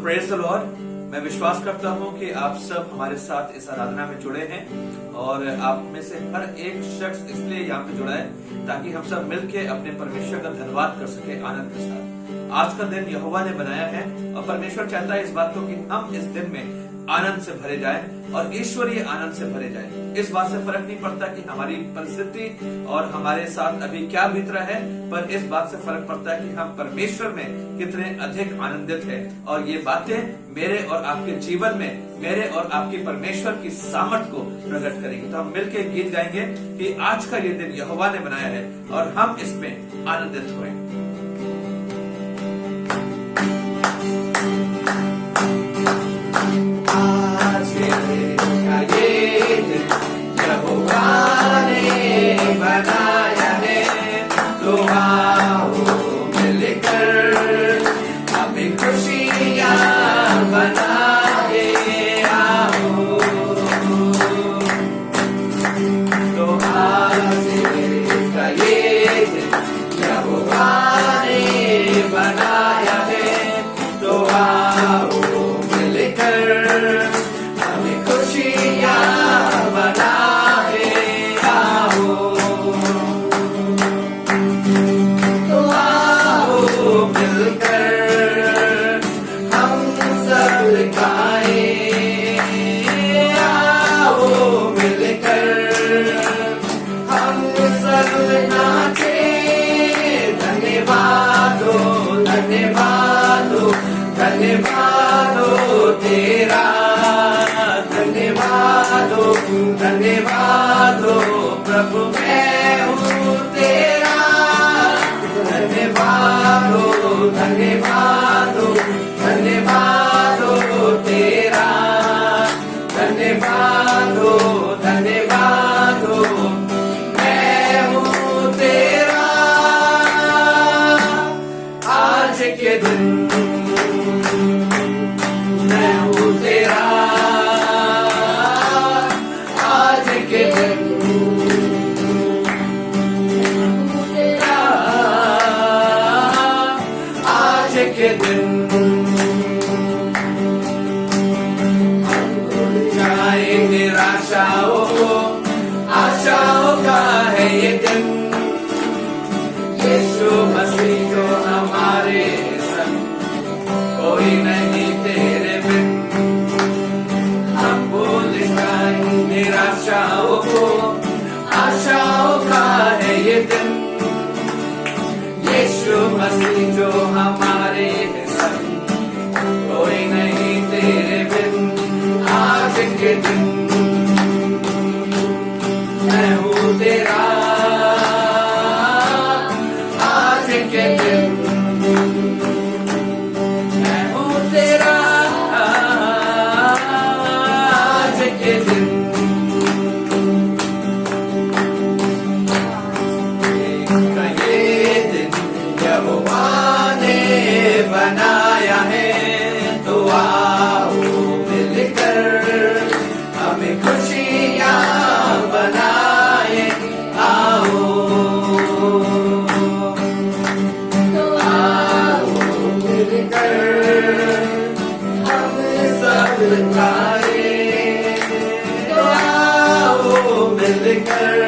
Praise the Lord. मैं विश्वास करता हूं कि आप सब हमारे साथ इस आराधना में जुड़े हैं और आप में से हर एक शख्स इसलिए यहाँ पे जुड़ा है ताकि हम सब मिलके अपने परमेश्वर का धन्यवाद कर सके आनंद के साथ। आज का दिन यहोवा ने बनाया है और परमेश्वर चाहता है इस बात को कि हम इस दिन में आनंद से भरे जाएं और ईश्वरीय आनंद से भरे जाएं। इस बात से फर्क नहीं पड़ता कि हमारी परिस्थिति और हमारे साथ अभी क्या बीत रहा है, पर इस बात से फर्क पड़ता है कि हम परमेश्वर में कितने अधिक आनंदित हैं और ये बातें मेरे और आपके जीवन में मेरे और आपके परमेश्वर की सामर्थ को प्रकट करेंगे। तो हम मिलकर गीत गाएंगे कि आज का ये दिन यहोवा ने बनाया है और हम इसमें आनंदित हुए। बनाया है तो आओ मिलकर हमें खुशियाँ बनाए आओ। तो आज का ये यहोवा ने बनाया है तो आओ मिलकर हमें खुशियाँ बनाए आओ। धन्यवाद हो तेरा, धन्यवाद हो प्रभु मैं हूँ तेरा। धन्यवाद हो तेरा। धन्यवाद हो मैं हूँ तेरा। आज के दिन मैं हूँ तेरा। आज के दिन तेरा। आज के दिन हम भूल जाए निराशाओं को, आशाओं का है ये दिन। यीशु मसीह जो हमारे संग, कोई नहीं तेरे बिन। हम भूल जाए निराशाओं को, आशाओं का है ये दिन। यीशु मसीह जो हमारे संग, कोई नहीं तेरे बिन। आज के दिन मैं हूँ तेरा। आज के दिन मैं हूँ तेरा। आज के दिन ये दिन यहोवा ने बनाया है तो आओ मिलकर हमें खुशियाँ बनाए आओ। तो आओ मिलकर हम सब गाए। तो आओ मिलकर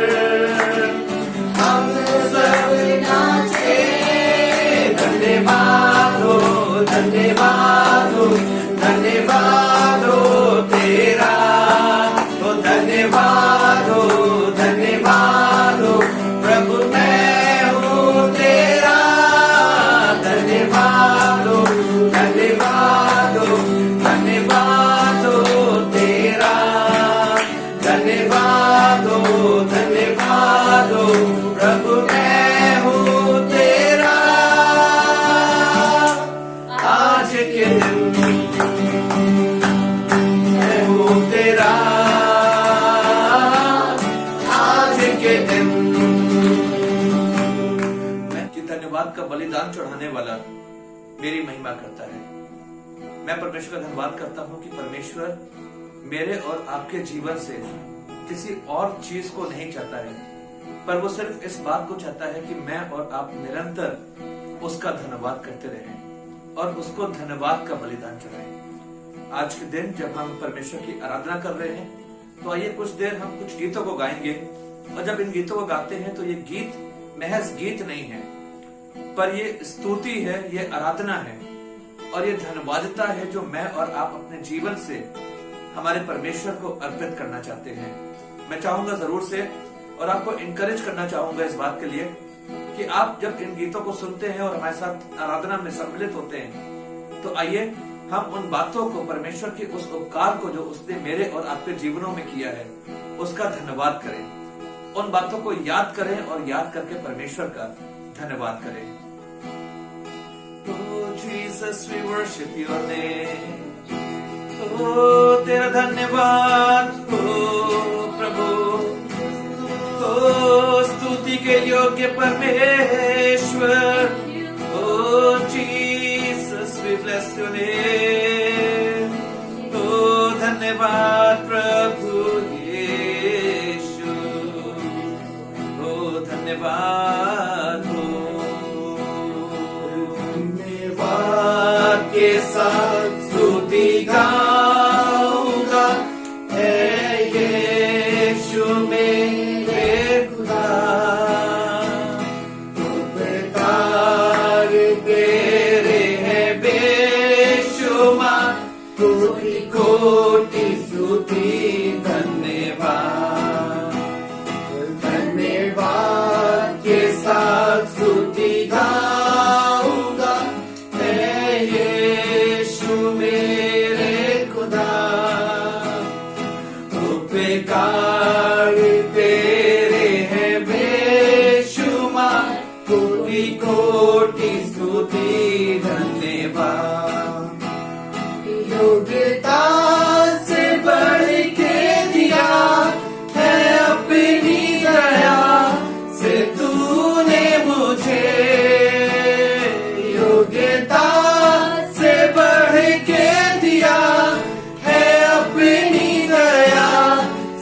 हम सब नाचे। धन्यवाद हो तेरा। तो धन्यवाद हो प्रभु मैं हूँ तेरा। धन्यवाद हो तेरा। धन्यवाद हो प्रभु मैं हूँ तेरा। आज के दिन मैं हूँ तेरा। आज के दिन मैं कि धन्यवाद का बलिदान चढ़ाने वाला मेरी महिमा करता है। मैं परमेश्वर का धन्यवाद करता हूँ कि परमेश्वर मेरे और आपके जीवन से किसी और चीज को नहीं चाहता है, पर वो सिर्फ इस बात को चाहता है कि मैं और आप निरंतर उसका धन्यवाद करते रहें। और उसको धन्यवाद का बलिदान चढ़ाएं। आज के दिन जब हम परमेश्वर की आराधना कर रहे हैं, तो आइए कुछ देर हम कुछ गीतों को गाएंगे। और जब इन गीतों को गाते हैं तो ये गीत महज गीत नहीं है, पर ये स्तुति है, ये आराधना है और ये धन्यवादता है जो मैं और आप अपने जीवन से हमारे परमेश्वर को अर्पित करना चाहते हैं। मैं चाहूंगा जरूर से और आपको इनकरेज करना चाहूंगा इस बात के लिए कि आप जब इन गीतों को सुनते हैं और हमारे साथ आराधना में सम्मिलित होते हैं, तो आइए हम उन बातों को, परमेश्वर के उस उपकार को जो उसने मेरे और आपके जीवनों में किया है, उसका धन्यवाद करें। उन बातों को याद करें और याद करके परमेश्वर का धन्यवाद करें। Oh Jesus, we worship your name. Oh तेरा धन्यवाद हो प्रभु, ओ स्तुति के योग्य परमेश्वर। Oh Jesus, we bless your name. Oh धन्यवाद प्रभु यीशु, oh धन्यवाद हो। धन्यवाद के साथ स्तुति गाऊंगा, है यीशु मेरे खुदा। उपकार तेरे हैं बेशुमार, कोटि कोटि स्तुति धन्यवाद। धन्यवाद के साथ स्तुति गाऊंगा, है यीशु मेरे खुदा। उपकार तेरे हैं बेशुमार, कोटि कोटि स्तुति धन्यवाद। योग्यता से बढ़ के दिया है अपनी दया से तूने मुझे। योग्यता से बढ़ के दिया है अपनी दया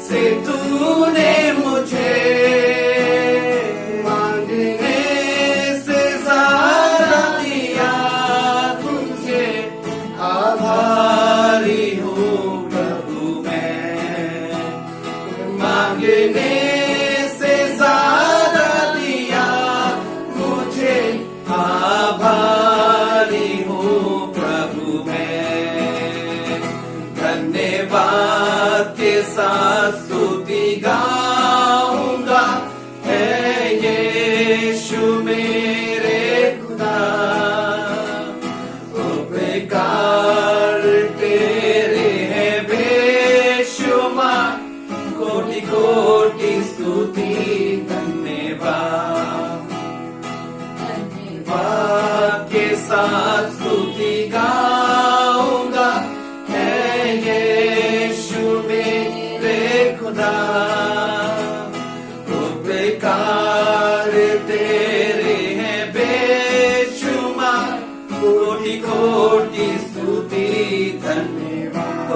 से तूने मुझे। मांगने से ज्यादा दिया तुझे, आभारी हूँ प्रभु मैं। मांगने से ज्यादा दिया मुझे, आभारी हूँ प्रभु मैं। धन्यवाद के साथ स्तुति गाऊंगा, है यीशु मेरे खुदा। उपकार तेरे हैं बेशुमार, कोटि कोटि स्तुति धन्यवाद। धन्यवाद के साथ स्तुति गाऊंगा, है यीशु मेरे खुदा। उपकार तेरे हैं बेशुमार, कोटि कोटि स्तुति धन्यवाद। ओ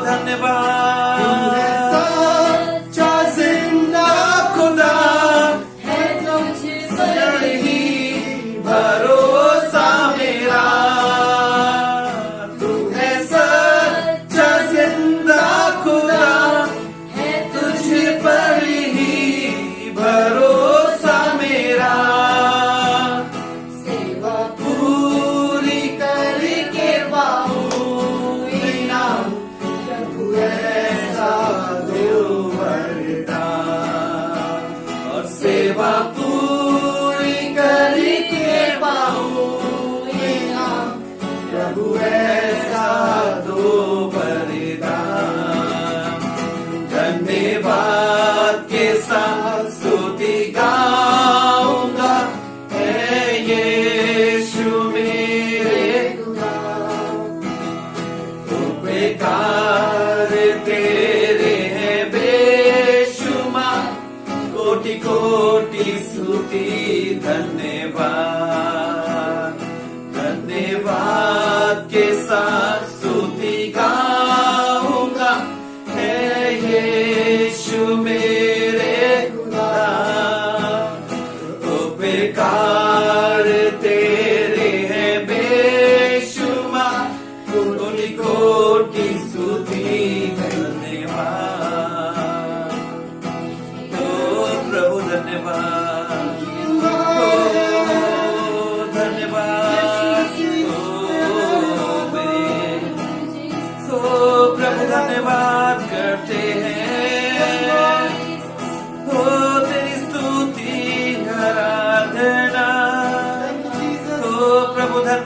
धन्यवाद। तू है सच्चा जिंदा खुदा, है तुझ पर ही भरोसा मेरा। तू है सच्चा जिंदा खुदा, है तुझ पर ही भरोसा मेरा। सेवा पूरी करके पाऊंगा, प्रभु ऐसा दो वरदान। और सेवा पूरी करके पाऊंगा, प्रभु ऐसा दो वरदान। धन्यवाद के साथ स्तुति गाऊंगा, है यीशु मेरे खुदा। उपकार तेरे हैं बेशुमार, कोटि कोटि स्तुति धन्यवाद। धन्यवाद के साथ स्तुति गाऊंगा, है यीशु मेरे खुदा। उपकार तेरे हैं बेशुमार,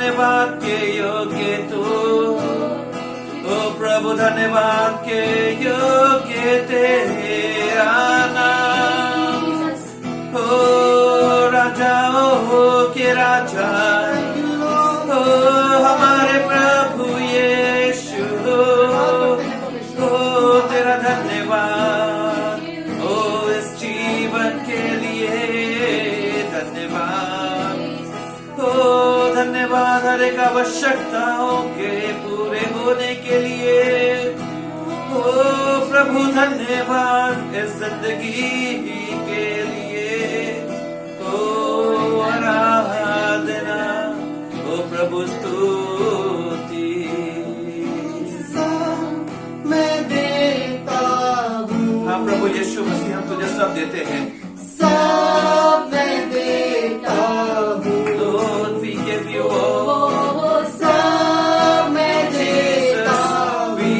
धन्यवाद के योग्य तू, ओ प्रभु धन्यवाद के योग्य तेरा नाम, ओ राजाओं के राजा, ओ हमारे प्रभु यीशु, ओ तेरा धन्यवाद, ओ इस जीवन के लिए धन्यवाद, ओ धन्यवाद हर एक आवश्यकताओं के पूरे होने के लिए, ओ प्रभु धन्यवाद इस जिंदगी के लिए, ओ आराधना, ओ प्रभु स्तुति मैं देता हूँ, हाँ प्रभु यीशु मसीह हम तुझे सब देते हैं, सब मैं देता हूँ, Lord we give you all, सब मैं देता Jesus we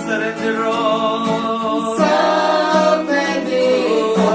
surrender all, सब मैं देता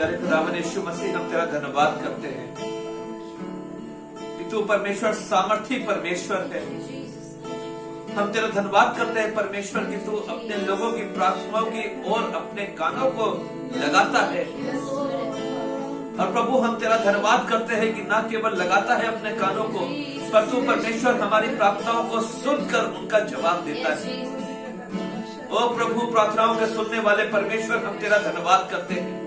प्यारे खुदावन यीशु मसीह, हम तेरा धन्यवाद करते हैं कि तू परमेश्वर सामर्थी परमेश्वर है। हम तेरा धन्यवाद करते हैं परमेश्वर कि तू अपने लोगों की प्रार्थनाओं की ओर अपने कानों को लगाता है। और प्रभु हम तेरा धन्यवाद करते हैं कि ना केवल लगाता है अपने कानों को, पर तू परमेश्वर हमारी प्रार्थनाओं को सुनकर उनका जवाब देता है। ओ प्रभु, प्रार्थनाओं के सुनने वाले परमेश्वर, हम तेरा धन्यवाद करते हैं।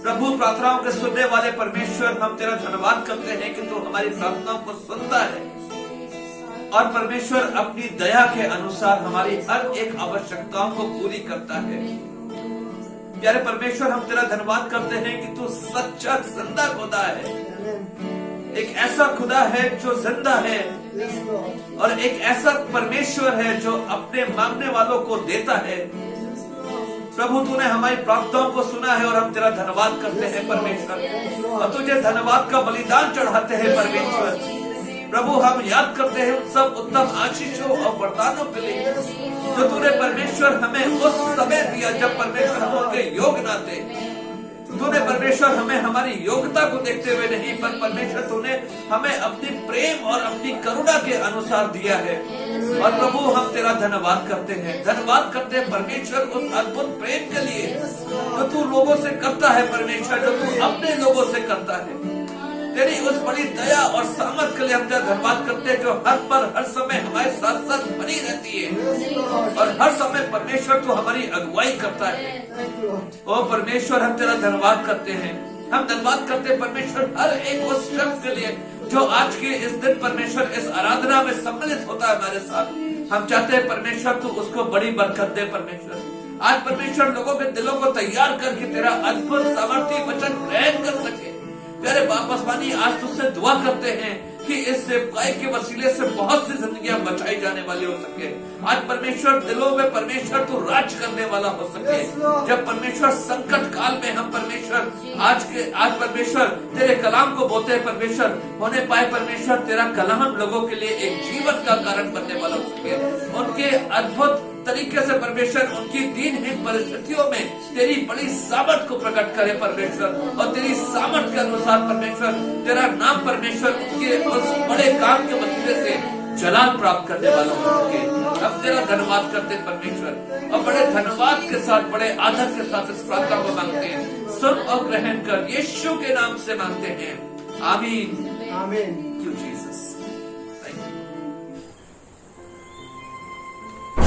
प्रभु, प्रार्थनाओं के सुनने वाले परमेश्वर, हम तेरा धन्यवाद करते हैं कि तू हमारी प्रार्थनाओं को सुनता है और परमेश्वर अपनी दया के अनुसार हमारी हर एक आवश्यकताओं को पूरी करता है। प्यारे परमेश्वर, हम तेरा धन्यवाद करते हैं कि तू सच्चा जिंदा खुदा है, एक ऐसा खुदा है जो जिंदा है और एक ऐसा परमेश्वर है जो अपने मांगने वालों को देता है। प्रभु, तूने हमारी प्रार्थनाओं को सुना है और हम तेरा धन्यवाद करते हैं परमेश्वर, और तुझे धन्यवाद का बलिदान चढ़ाते हैं परमेश्वर। प्रभु, हम याद करते हैं उन सब उत्तम आशीषों और वरदानों के लिए जो तूने परमेश्वर हमें उस समय दिया जब परमेश्वर हम उनके योग्य न थे। तूने परमेश्वर हमें हमारी योग्यता को देखते हुए नहीं, पर परमेश्वर तूने हमें अपनी प्रेम और अपनी करुणा के अनुसार दिया है। और प्रभु, हम तेरा धन्यवाद करते हैं, धन्यवाद करते हैं परमेश्वर उस अद्भुत प्रेम के लिए जो तू लोगों से करता है परमेश्वर, जो तू अपने लोगों से करता है। तेरी उस बड़ी दया और सामर्थ के लिए हम तेरा धन्यवाद करते हैं जो हर पर हर समय हमारे साथ साथ बनी रहती है और हर समय परमेश्वर तू हमारी अगुवाई करता है। ओ परमेश्वर, हम तेरा धन्यवाद करते हैं। हम धन्यवाद करते हैं परमेश्वर हर एक उस शख्स के लिए जो आज के इस दिन परमेश्वर इस आराधना में सम्मिलित होता है हमारे साथ। हम चाहते हैं परमेश्वर तू उसको बड़ी बरकत दे परमेश्वर। आज परमेश्वर लोगों के दिलों को तैयार करके तेरा अद्भुत सामर्थी वचन ग्रहण कर सके। प्यारे बाप आसमानी, आज तुझसे दुआ करते हैं कि इस सेवकाई के वसीले से बहुत सी जिंदगियां बचाई जाने वाली हो सके। आज परमेश्वर दिलों में परमेश्वर तू राज करने वाला हो सके। जब परमेश्वर संकट काल में हम परमेश्वर आज परमेश्वर तेरे कलाम को बोलते हैं परमेश्वर, होने पाए परमेश्वर तेरा कलाम लोगों के लिए एक जीवन का कारण बनने वाला हो सके। उनके अद्भुत तरीके से परमेश्वर उनकी दीनहीन परिस्थितियों में तेरी बड़ी सामर्थ को प्रकट करे परमेश्वर, और तेरी सामर्थ के अनुसार परमेश्वर तेरा नाम परमेश्वर उनके उस बड़े काम के वसीले से जलाल प्राप्त करने वाला हो सके। हम तेरा धन्यवाद करते हैं परमेश्वर, और बड़े धन्यवाद के साथ बड़े आदर के साथ इस प्रार्थना को मांगते हैं। सुन और ग्रहण कर, यीशु के नाम से मांगते हैं, आमीन आमीन।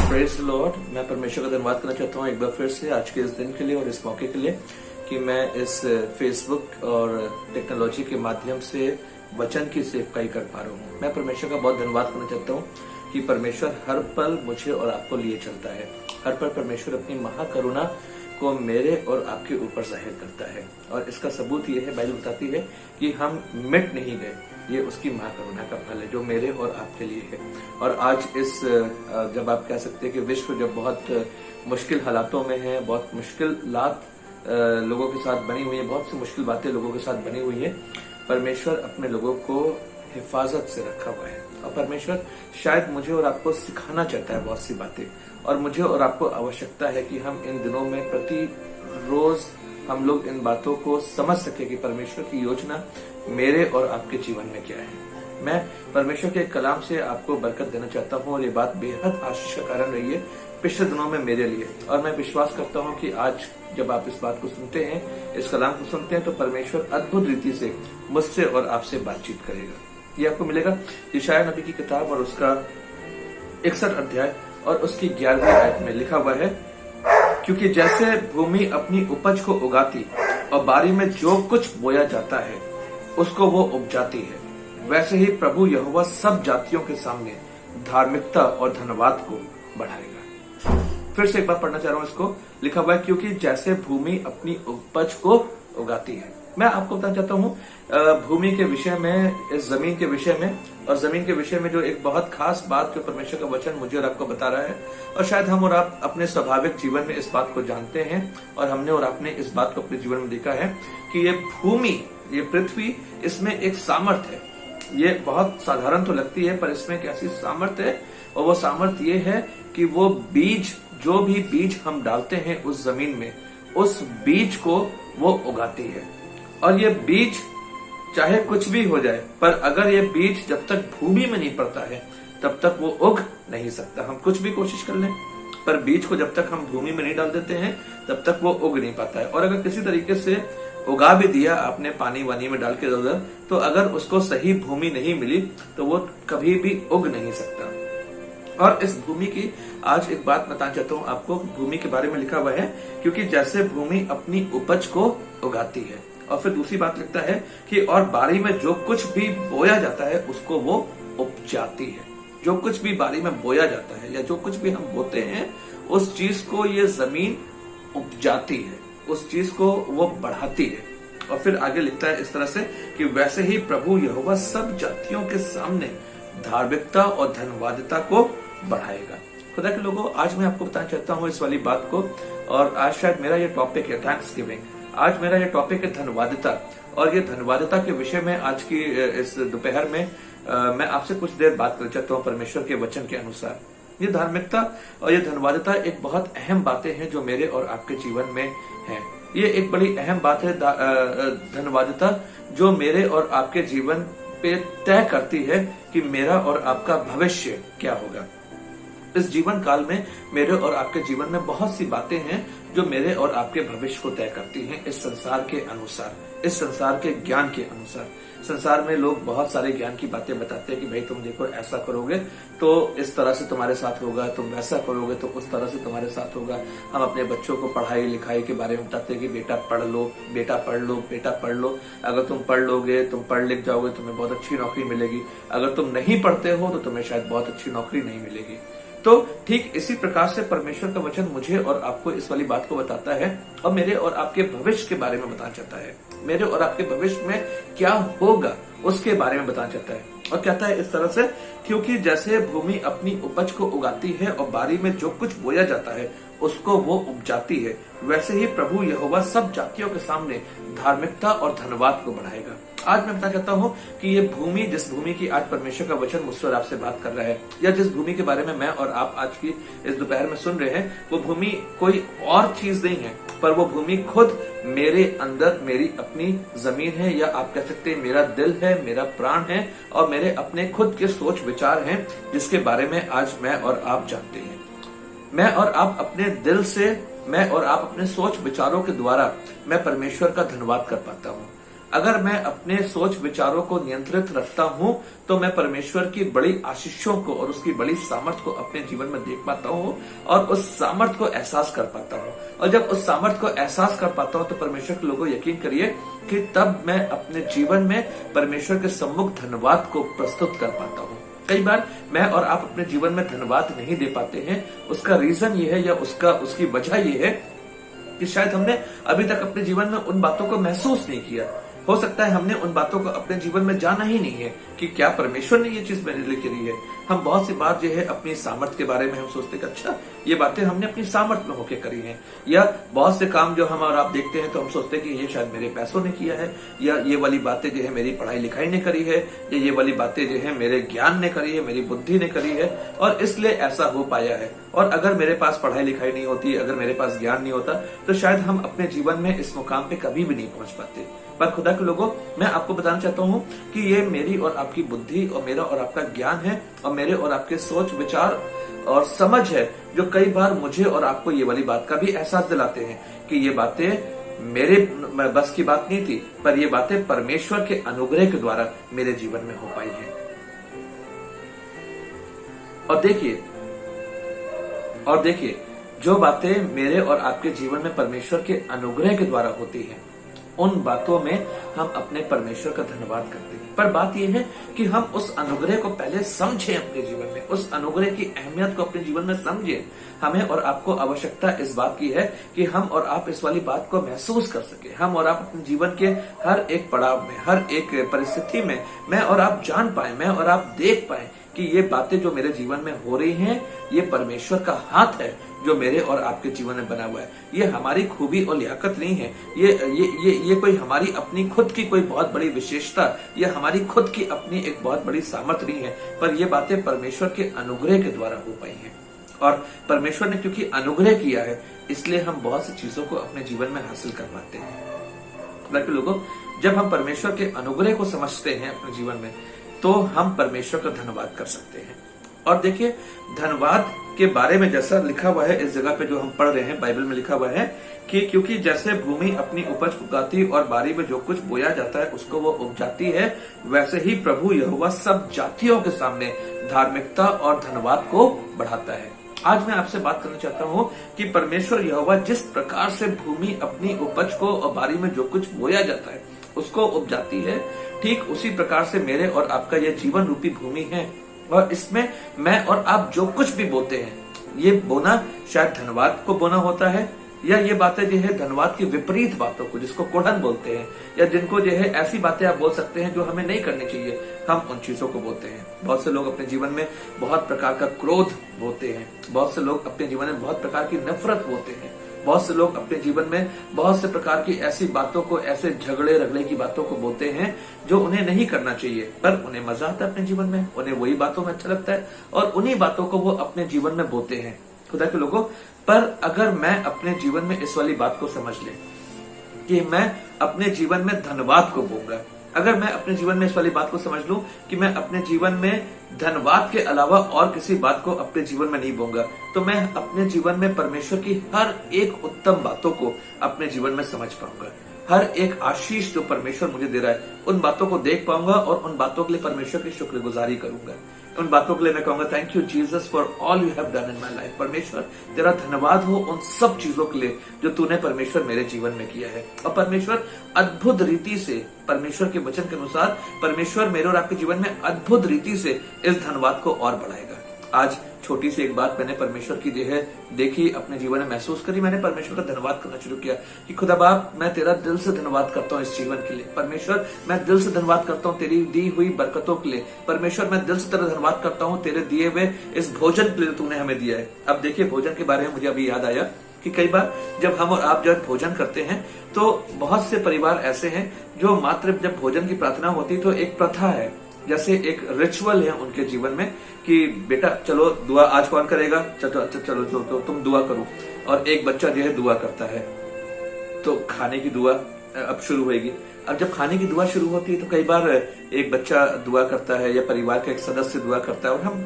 Praise the Lord. मैं परमेश्वर का धन्यवाद करना चाहता हूँ एक बार फिर से आज के इस दिन के लिए और इस मौके के लिए कि मैं इस फेसबुक और टेक्नोलॉजी के माध्यम से वचन की सेवकाई कर पा रहा हूँ। मैं परमेश्वर का बहुत धन्यवाद करना चाहता हूँ कि परमेश्वर हर पल मुझे और आपको लिए चलता है। हर पल परमेश्वर अपनी महाकरुणा को मेरे और आपके ऊपर जाहिर करता है, और इसका सबूत ये है, बाइबल बताती है कि हम मिट नहीं गए। ये उसकी महाकरुणा का फल है जो मेरे और आपके लिए है। और आज इस जब आप कह सकते हैं कि विश्व जब बहुत मुश्किल हालातों में है, बहुत मुश्किलात लोगों के साथ बनी हुई है, बहुत सी मुश्किल बातें लोगों के साथ बनी हुई है, परमेश्वर अपने लोगों को हिफाजत से रखा हुआ है। और परमेश्वर शायद मुझे और आपको सिखाना चाहता है बहुत सी बातें, और मुझे और आपको आवश्यकता है कि हम इन दिनों में प्रति रोज हम लोग इन बातों को समझ सके कि परमेश्वर की योजना मेरे और आपके जीवन में क्या है। मैं परमेश्वर के कलाम से आपको बरकत देना चाहता हूँ, और ये बात बेहद आशीष का कारण रही है पिछले दिनों में मेरे लिए। और मैं विश्वास करता हूँ कि आज जब आप इस बात को सुनते हैं, इस कलाम को सुनते हैं, तो परमेश्वर अद्भुत रीति से मुझसे और आपसे बातचीत करेगा। ये आपको मिलेगा यशायाह नबी की किताब और उसका 61 अध्याय और उसकी 11वीं आयत में लिखा हुआ है, क्योंकि जैसे भूमि अपनी उपज को उगाती और बारी में जो कुछ बोया जाता है उसको वो उपजाती है, वैसे ही प्रभु यहोवा सब जातियों के सामने धार्मिकता और धन्यवाद को बढ़ाएगा। फिर से एक बार पढ़ना चाह रहा हूं इसको। लिखा हुआ है, क्योंकि जैसे भूमि अपनी उपज को उगाती है। मैं आपको बताना चाहता हूँ भूमि के विषय में, इस जमीन के विषय में, और जमीन के विषय में जो एक बहुत खास बात जो परमेश्वर का वचन मुझे और आपको बता रहा है, और शायद हम और आप अपने स्वाभाविक जीवन में इस बात को जानते हैं, और हमने और आपने इस बात को अपने जीवन में देखा है कि ये भूमि, ये पृथ्वी, इसमें एक सामर्थ्य है। ये बहुत साधारण तो लगती है, पर इसमें एक ऐसी सामर्थ्य है, और वो सामर्थ्य ये है कि वो बीज, जो भी बीज हम डालते हैं उस जमीन में, उस बीज को वो उगाती है। और ये बीज चाहे कुछ भी हो जाए, पर अगर ये बीज जब तक भूमि में नहीं पड़ता है तब तक वो उग नहीं सकता। हम कुछ भी कोशिश कर लें, पर बीज को जब तक हम भूमि में नहीं डाल देते हैं तब तक वो उग नहीं पाता है। और अगर किसी तरीके से उगा भी दिया आपने पानी वानी में डाल के उधर, तो अगर उसको सही भूमि नहीं मिली तो वो कभी भी उग नहीं सकता। और इस भूमि की आज एक बात बताना चाहता हूँ आपको, भूमि के बारे में लिखा हुआ है, क्योंकि जैसे भूमि अपनी उपज को उगाती है, और फिर दूसरी बात लिखता है कि और बारी में जो कुछ भी बोया जाता है उसको वो उपजाती है। जो कुछ भी बारी में बोया जाता है या जो कुछ भी हम बोते हैं उस चीज को ये जमीन उपजाती है, उस चीज को वो बढ़ाती है। और फिर आगे लिखता है इस तरह से कि वैसे ही प्रभु यहोवा सब जातियों के सामने धार्मिकता और धनवादिता को बढ़ाएगा। खुदा के लोगों, आज मैं आपको बताना चाहता हूँ इस वाली बात को, और आज शायद मेरा ये टॉपिक है थैंक्स गिविंग। आज मेरा ये टॉपिक है धनवादिता, और ये धनवादिता के विषय में आज की इस दोपहर में मैं आपसे कुछ देर बात करना चाहता हूँ परमेश्वर के वचन के अनुसार। ये धार्मिकता और ये धनवादिता एक बहुत अहम बातें हैं जो मेरे और आपके जीवन में है। ये एक बड़ी अहम बात है धनवादिता, जो मेरे और आपके जीवन पे तय करती है कि मेरा और आपका भविष्य क्या होगा। इस जीवन काल में मेरे और आपके जीवन में बहुत सी बातें हैं जो मेरे और आपके भविष्य को तय करती हैं इस संसार के अनुसार, इस संसार के ज्ञान के अनुसार। संसार में लोग बहुत सारे ज्ञान की बातें बताते हैं कि भाई तुम देखो ऐसा करोगे तो इस तरह से तुम्हारे साथ होगा, तुम वैसा करोगे तो उस तरह से तुम्हारे साथ होगा। हम अपने बच्चों को पढ़ाई लिखाई के बारे में बताते हैं कि बेटा पढ़ लो, बेटा पढ़ लो, बेटा पढ़ लो। अगर तुम पढ़ लोगे, तुम पढ़ लिख जाओगे, तुम्हें बहुत अच्छी नौकरी मिलेगी। अगर तुम नहीं पढ़ते हो तो तुम्हें शायद बहुत अच्छी नौकरी नहीं मिलेगी। तो ठीक इसी प्रकार से परमेश्वर का वचन मुझे और आपको इस वाली बात को बताता है और मेरे और आपके भविष्य के बारे में बताना चाहता है। मेरे और आपके भविष्य में क्या होगा उसके बारे में बताना चाहता है। और कहता है इस तरह से, क्योंकि जैसे भूमि अपनी उपज को उगाती है और बारी में जो कुछ बोया जाता है उसको वो उपजाती है, वैसे ही प्रभु यहोवा सब जातियों के सामने धार्मिकता और धनवाद को बढ़ाएगा। आज मैं बताना चाहता हूँ कि ये भूमि, जिस भूमि की आज परमेश्वर का वचन मुझसे और आपसे बात कर रहा है, या जिस भूमि के बारे में मैं और आप आज की इस दोपहर में सुन रहे हैं, वो भूमि कोई और चीज नहीं है, पर वो भूमि खुद मेरे अंदर मेरी अपनी जमीन है, या आप कह सकते हैं मेरा दिल है, मेरा प्राण है, और मेरे अपने खुद के सोच विचार हैं, जिसके बारे में आज मैं और आप जानते हैं। मैं और आप अपने दिल से, मैं और आप अपने सोच विचारों के द्वारा मैं परमेश्वर का धन्यवाद कर पाता हूँ। अगर मैं अपने सोच विचारों को नियंत्रित रखता हूँ तो मैं परमेश्वर की बड़ी आशीषों को और उसकी बड़ी सामर्थ को अपने जीवन में देख पाता हूँ और उस सामर्थ को एहसास कर पाता हूँ। और जब उस सामर्थ को एहसास कर पाता हूँ तो परमेश्वर के लोगों, यकीन करिए कि तब मैं अपने जीवन में परमेश्वर के सम्मुख धन्यवाद को प्रस्तुत कर पाता हूँ। कई बार मैं और आप अपने जीवन में धन्यवाद नहीं दे पाते हैं। उसका रीजन ये है या उसकी वजह ये है कि शायद हमने अभी तक अपने जीवन में उन बातों को महसूस नहीं किया। हो सकता है हमने उन बातों को अपने जीवन में जाना ही नहीं है कि क्या परमेश्वर ने ये चीज मेरे लिए करी है। हम बहुत सी बार जो है अपनी सामर्थ्य के बारे में हम सोचते कि अच्छा ये बातें हमने अपनी सामर्थ्य में होके करी हैं, या बहुत से काम जो हम और आप देखते हैं तो हम सोचते हैं कि ये शायद मेरे पैसों ने किया है, या ये वाली बातें जो है मेरी पढ़ाई लिखाई ने करी है, या ये वाली बातें जो है मेरे ज्ञान ने करी है, मेरी बुद्धि ने करी है और इसलिए ऐसा हो पाया है। और अगर मेरे पास पढ़ाई लिखाई नहीं होती, अगर मेरे पास ज्ञान नहीं होता तो शायद हम अपने जीवन में इस मुकाम पे कभी भी नहीं पहुंच पाते। पर खुदा के लोगों, मैं आपको बताना चाहता हूँ कि ये मेरी और आपकी बुद्धि और मेरा और आपका ज्ञान है और मेरे और आपके सोच विचार और समझ है जो कई बार मुझे और आपको ये वाली बात का भी एहसास दिलाते हैं कि ये बातें मेरे बस की बात नहीं थी, पर ये बातें परमेश्वर के अनुग्रह के द्वारा मेरे जीवन में हो पाई हैं। और देखिए जो बातें मेरे और आपके जीवन में परमेश्वर के अनुग्रह के द्वारा होती हैं, उन बातों में हम अपने परमेश्वर का धन्यवाद करते हैं। पर बात यह है कि हम उस अनुग्रह को पहले समझें अपने जीवन में, उस अनुग्रह की अहमियत को अपने जीवन में समझें। हमें और आपको आवश्यकता इस बात की है कि हम और आप इस वाली बात को महसूस कर सके। हम और आप अपने जीवन के हर एक पड़ाव में, हर एक परिस्थिति में मैं और आप जान पाए, मैं और आप देख पाए कि ये बातें जो मेरे जीवन में हो रही हैं, ये परमेश्वर का हाथ है जो मेरे और आपके जीवन में बना हुआ है। ये हमारी खूबी और लियाकत नहीं है, ये कोई हमारी अपनी खुद की कोई बहुत बड़ी विशेषता या हमारी खुद की अपनी एक बहुत बड़ी सामर्थ्य नहीं है, पर ये बातें परमेश्वर के अनुग्रह के द्वारा हो पाई हैं। और परमेश्वर ने क्योंकि अनुग्रह किया है, इसलिए हम बहुत सी चीजों को अपने जीवन में हासिल कर पाते हैं। खुदा के लोगों, जब हम परमेश्वर के अनुग्रह को समझते हैं अपने जीवन में, तो हम परमेश्वर का धन्यवाद कर सकते हैं। और देखिए, धन्यवाद के बारे में जैसा लिखा हुआ है इस जगह पे जो हम पढ़ रहे हैं, बाइबल में लिखा हुआ है कि क्योंकि जैसे भूमि अपनी उपज उगाती और बारी में जो कुछ बोया जाता है उसको वो उपजाती है, वैसे ही प्रभु यहोवा सब जातियों के सामने धार्मिकता और धन्यवाद को बढ़ाता है। आज मैं आपसे बात करना चाहता हूँ कि परमेश्वर यहोवा जिस प्रकार से भूमि अपनी उपज को और बारी में जो कुछ बोया जाता है उसको उपजाती है, ठीक उसी प्रकार से मेरे और आपका यह जीवन रूपी भूमि है, और इसमें मैं और आप जो कुछ भी बोते हैं, ये बोना शायद धन्यवाद को बोना होता है, या ये बातें जो है धन्यवाद की विपरीत बातों को, जिसको कोढ़न बोलते हैं, या जिनको जो है ऐसी बातें आप बोल सकते हैं जो हमें नहीं करनी चाहिए, हम उन चीजों को बोलते हैं। बहुत से लोग अपने जीवन में बहुत प्रकार का क्रोध बोलते हैं, बहुत से लोग अपने जीवन में बहुत प्रकार की नफरत बोलते हैं, बहुत से लोग अपने जीवन में बहुत से प्रकार की ऐसी बातों को, ऐसे झगड़े रगड़े की बातों को बोलते हैं जो उन्हें नहीं करना चाहिए, पर उन्हें मजा आता है अपने जीवन में, उन्हें वही बातों में अच्छा लगता है और उन्हीं बातों को वो अपने जीवन में बोलते हैं। खुदा के लोगों, पर अगर मैं अपने जीवन में इस वाली बात को समझ ले कि मैं अपने जीवन में धन्यवाद को बोलूंगा, अगर मैं अपने जीवन में इस वाली बात को समझ लूं कि मैं अपने जीवन में धन्यवाद के अलावा और किसी बात को अपने जीवन में नहीं बोलूंगा, तो मैं अपने जीवन में परमेश्वर की हर एक उत्तम बातों को अपने जीवन में समझ पाऊंगा। हर एक आशीष जो परमेश्वर मुझे दे रहा है उन बातों को देख पाऊंगा और उन बातों के लिए परमेश्वर की शुक्रगुजारी करूंगा। उन बातों के लिए मैं कहूंगा, thank you Jesus for all you have done in my life. परमेश्वर तेरा धन्यवाद हो उन सब चीजों के लिए जो तूने परमेश्वर मेरे जीवन में किया है। और परमेश्वर अद्भुत रीति से, परमेश्वर के वचन के अनुसार, परमेश्वर मेरे और आपके जीवन में अद्भुत रीति से इस धन्यवाद को और बढ़ाएगा। आज छोटी सी एक बात मैंने परमेश्वर की है देखी, अपने जीवन में महसूस करी, मैंने परमेश्वर का धन्यवाद करना शुरू किया कि खुदा बाप, मैं तेरा दिल से धन्यवाद करता हूँ इस जीवन के लिए। परमेश्वर, मैं दिल से धन्यवाद करता हूँ तेरी दी हुई बरकतों के लिए। परमेश्वर, मैं दिल से तेरा धन्यवाद करता हूँ तेरे दिए हुए इस भोजन के लिए तूने हमें दिया है। अब देखिए, भोजन के बारे में मुझे अभी याद आया कि कई बार जब हम और आप जब भोजन करते हैं तो बहुत से परिवार ऐसे हैं जो मात्र जब भोजन की प्रार्थना होती तो एक प्रथा है, जैसे एक रिचुअल है उनके जीवन में कि बेटा चलो दुआ आज कौन करेगा, चलो तो तुम दुआ करो, और एक बच्चा जो है दुआ करता है, तो खाने की दुआ अब शुरू होगी। अब जब खाने की दुआ शुरू होती है तो कई बार एक बच्चा दुआ करता है या परिवार का एक सदस्य दुआ करता है, और हम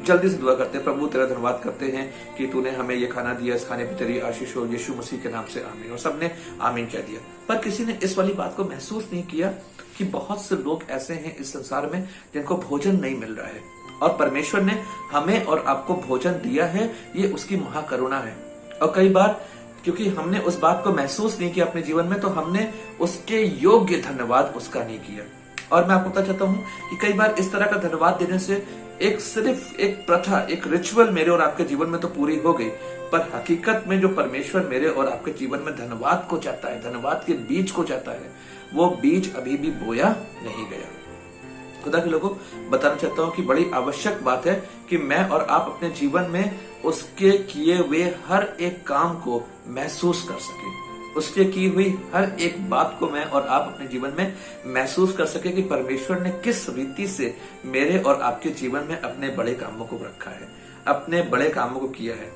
जल्दी से दुआ करते हैं, प्रभु तेरा धन्यवाद करते हैं कि तूने हमें ये खाना दिया, इस खाने पर तेरी आशीष हो, यीशु मसीह के नाम से आमीन। और सबने आमीन कह दिया, पर किसी ने इस वाली बात को महसूस नहीं किया कि बहुत से लोग ऐसे हैं इस संसार में जिनको भोजन नहीं मिल रहा है, और परमेश्वर ने हमें और आपको भोजन दिया है, ये उसकी महाकरुणा है। और कई बार क्योंकि हमने उस बात को महसूस नहीं किया अपने जीवन में, तो हमने उसके योग्य धन्यवाद उसका नहीं किया। और मैं आपको बता चाहता हूं कि कई बार इस तरह का धन्यवाद देने से सिर्फ एक प्रथा, एक रिचुअल मेरे और आपके जीवन में तो पूरी हो गई, पर हकीकत में जो परमेश्वर मेरे और आपके जीवन में धन्यवाद को चाहता है, धन्यवाद के बीज को चाहता है, वो बीज अभी भी बोया नहीं गया। खुदा के लोगों, बताना चाहता हूं कि बड़ी आवश्यक बात है कि मैं और आप अपने जीवन में उसके किए हुए हर एक काम को महसूस कर सके, उसके की हुई हर एक बात को मैं और आप अपने जीवन में महसूस कर सके कि परमेश्वर ने किस रीति से मेरे और आपके जीवन में अपने बड़े कामों को रखा है, अपने बड़े कामों को किया है।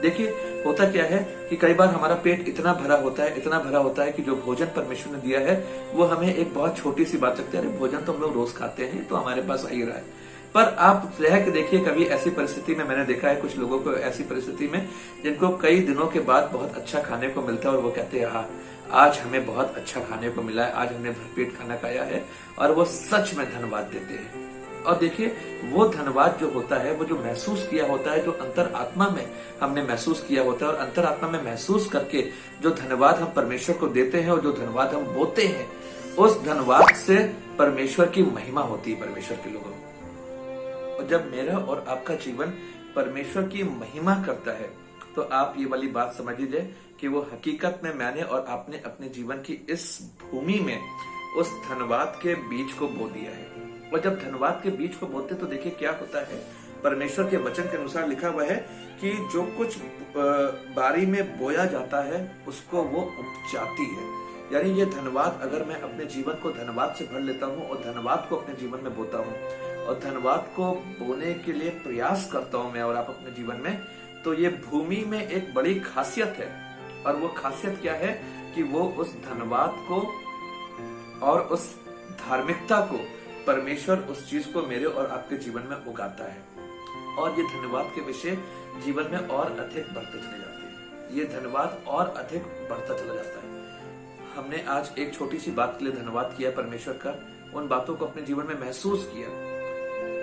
देखिए, होता क्या है कि कई बार हमारा पेट इतना भरा होता है कि जो भोजन परमेश्वर ने दिया है वो हमें एक बहुत छोटी सी बात लगती है, अरे भोजन तो हम लोग रोज खाते हैं तो हमारे पास आ ही रहा है। पर आप रह के देखिए, कभी ऐसी परिस्थिति में मैंने देखा है कुछ लोगों को ऐसी परिस्थिति में जिनको कई दिनों के बाद बहुत अच्छा खाने को मिलता है और वो कहते हैं हाँ आज हमें बहुत अच्छा खाने को मिला है, आज हमने भरपेट खाना खाया है, और वो सच में धन्यवाद देते हैं। और देखिए, वो धन्यवाद जो होता है, वो जो महसूस किया होता है, जो अंतर आत्मा में हमने महसूस किया होता है, और अंतर आत्मा में महसूस करके जो धन्यवाद हम परमेश्वर को देते हैं और जो धन्यवाद हम बोते हैं, उस धन्यवाद से परमेश्वर की महिमा होती है परमेश्वर के लोगों। और जब मेरा और आपका जीवन परमेश्वर की महिमा करता है तो आप ये वाली बात समझ लीजिए कि वो हकीकत में मैंने और आपने अपने जीवन की इस भूमि में उस धन्यवाद के बीज को बो दिया है। और जब धन्यवाद के बीज को बोते तो देखिए क्या होता है, परमेश्वर के वचन के अनुसार लिखा हुआ है कि जो कुछ बारी में बोया जाता है उसको वो उपजाती है। यानी ये धन्यवाद, अगर मैं अपने जीवन को धन्यवाद से भर लेता हूँ और धन्यवाद को अपने जीवन में बोता हूँ और धन्यवाद को बोने के लिए प्रयास करता हूँ मैं और आप अपने जीवन में, तो ये भूमि में एक बड़ी खासियत है। और वो खासियत क्या है कि वो उस धन्यवाद को और उस धार्मिकता को परमेश्वर उस चीज को मेरे और आपके जीवन में उगाता है, और ये धन्यवाद के विषय जीवन में और अधिक बढ़ते चले जाते हैं। ये धन्यवाद और अधिक बढ़ता चला जाता है। हमने आज एक छोटी सी बात के लिए धन्यवाद किया परमेश्वर का, उन बातों को अपने जीवन में महसूस किया,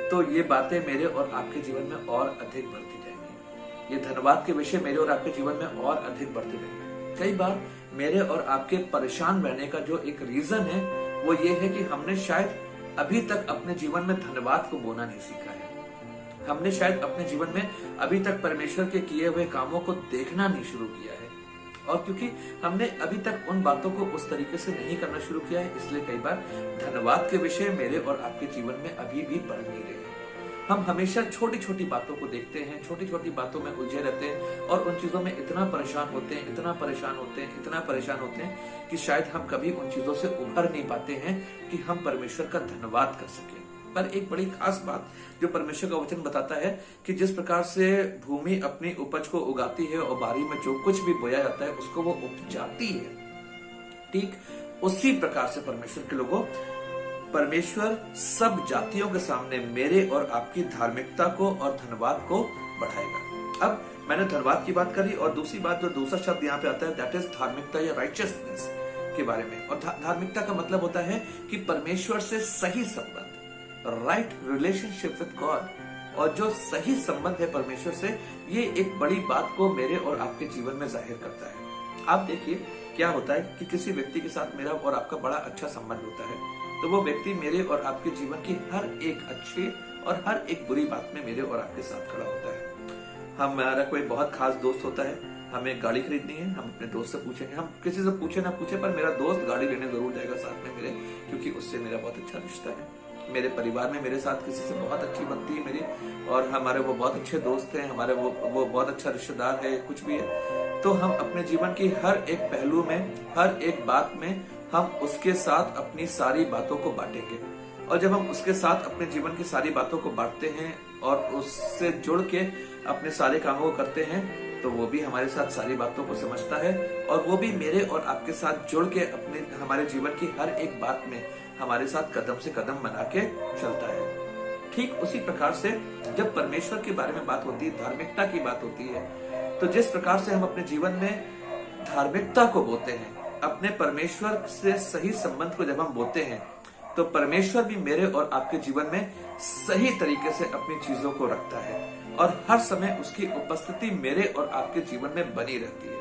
तो ये बातें मेरे और आपके जीवन में और अधिक बढ़ती जाएंगी। ये धन्यवाद के विषय मेरे और आपके जीवन में और अधिक बढ़ते रहेंगे। कई बार मेरे और आपके परेशान रहने का जो एक रीजन है वो ये है कि हमने शायद अभी तक अपने जीवन में धन्यवाद को बोना नहीं सीखा है। हमने शायद अपने जीवन में अभी तक परमेश्वर के किए हुए कामों को देखना नहीं शुरू किया है, और क्योंकि हमने अभी तक उन बातों को उस तरीके से नहीं करना शुरू किया है, इसलिए कई बार धन्यवाद के विषय मेरे और आपके जीवन में अभी भी बढ़ नहीं रहे हैं। हम हमेशा छोटी छोटी बातों को देखते हैं, छोटी छोटी बातों में उलझे रहते हैं, और उन चीजों में इतना परेशान होते हैं, इतना परेशान होते हैं, इतना परेशान होते हैं कि शायद हम कभी उन चीजों से उभर नहीं पाते हैं कि हम परमेश्वर का धन्यवाद कर सके। पर एक बड़ी खास बात जो परमेश्वर का वचन बताता है कि जिस प्रकार से भूमि अपनी उपज को उगाती है और बारी में जो कुछ भी बोया जाता है उसको वो उपजाती है, ठीक उसी प्रकार से परमेश्वर के लोगों, परमेश्वर सब जातियों के सामने मेरे और आपकी धार्मिकता को और धन्यवाद को बढ़ाएगा। अब मैंने धन्यवाद की बात करी, और दूसरी बात जो दूसरा शब्द यहाँ पे आता है दैट इज धार्मिकता या राइचियसनेस के बारे में। और धार्मिकता का मतलब होता है कि परमेश्वर से सही संबंध, राइट रिलेशनशिप विद गॉड, और जो सही संबंध है परमेश्वर से, ये एक बड़ी बात को मेरे और आपके जीवन में जाहिर करता है। आप देखिए क्या होता है कि किसी व्यक्ति के साथ मेरा और आपका बड़ा अच्छा संबंध होता है, तो वो व्यक्ति मेरे और आपके जीवन की हर एक अच्छी और हर एक बुरी बात में मेरे और आपके साथ खड़ा होता है। हमारा कोई बहुत खास दोस्त होता है, हमें गाड़ी खरीदनी है, हम अपने दोस्त से पूछेंगे, हम किसी से पूछे ना पूछे पर मेरा दोस्त गाड़ी लेने जरूर जाएगा साथ में मेरे, क्योंकि उससे मेरा बहुत अच्छा रिश्ता है। मेरे परिवार में मेरे साथ किसी से बहुत अच्छी बनती है मेरी, और हमारे वो बहुत अच्छे दोस्त हैं, हमारे वो बहुत अच्छा रिश्तेदार है, कुछ भी है, तो हम अपने जीवन की हर एक पहलू में, हर एक बात में हम उसके साथ अपनी सारी बातों को बांटेंगे। और जब हम उसके साथ अपने जीवन की सारी बातों को बांटते हैं और उससे जुड़ के अपने सारे कामों को करते हैं, तो वो भी हमारे साथ सारी बातों को समझता है, और वो भी मेरे और आपके साथ जुड़ के अपने हमारे जीवन की हर एक बात में हमारे साथ कदम से कदम बना के चलता है। ठीक उसी प्रकार से जब परमेश्वर के बारे में बात होती है, धार्मिकता की बात होती है, तो जिस प्रकार से हम अपने जीवन में धार्मिकता को बोते हैं, अपने परमेश्वर से सही संबंध को जब हम बोते हैं, तो परमेश्वर भी मेरे और आपके जीवन में सही तरीके से अपनी चीजों को रखता है, और हर समय उसकी उपस्थिति मेरे और आपके जीवन में बनी रहती है।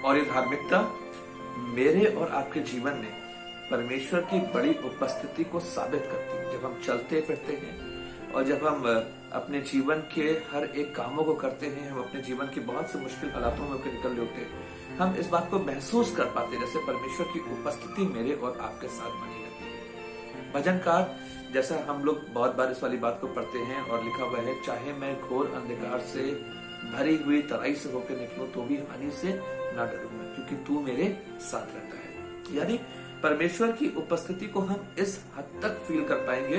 और ये धार्मिकता मेरे और आपके जीवन में परमेश्वर की बड़ी उपस्थिति को साबित करती है। जब हम चलते फिरते हैं और जब हम अपने जीवन के हर एक कामों को करते हैं, हम अपने जीवन की बहुत से मुश्किल हालातों में होकर निकल होते हैं, हम इस बात को महसूस कर पाते हैं जैसे परमेश्वर की उपस्थिति मेरे और आपके साथ बनी रहती है। भजनकार जैसा हम लोग बहुत बार इस वाली बात को पढ़ते हैं, और लिखा हुआ है, चाहे मैं घोर अंधकार से भरी हुई तराई से होकर निकलूं तो भी हानि से ना डरूंगा, क्योंकि तू मेरे साथ रहता है। यानी परमेश्वर की उपस्थिति को हम इस हद तक फील कर पाएंगे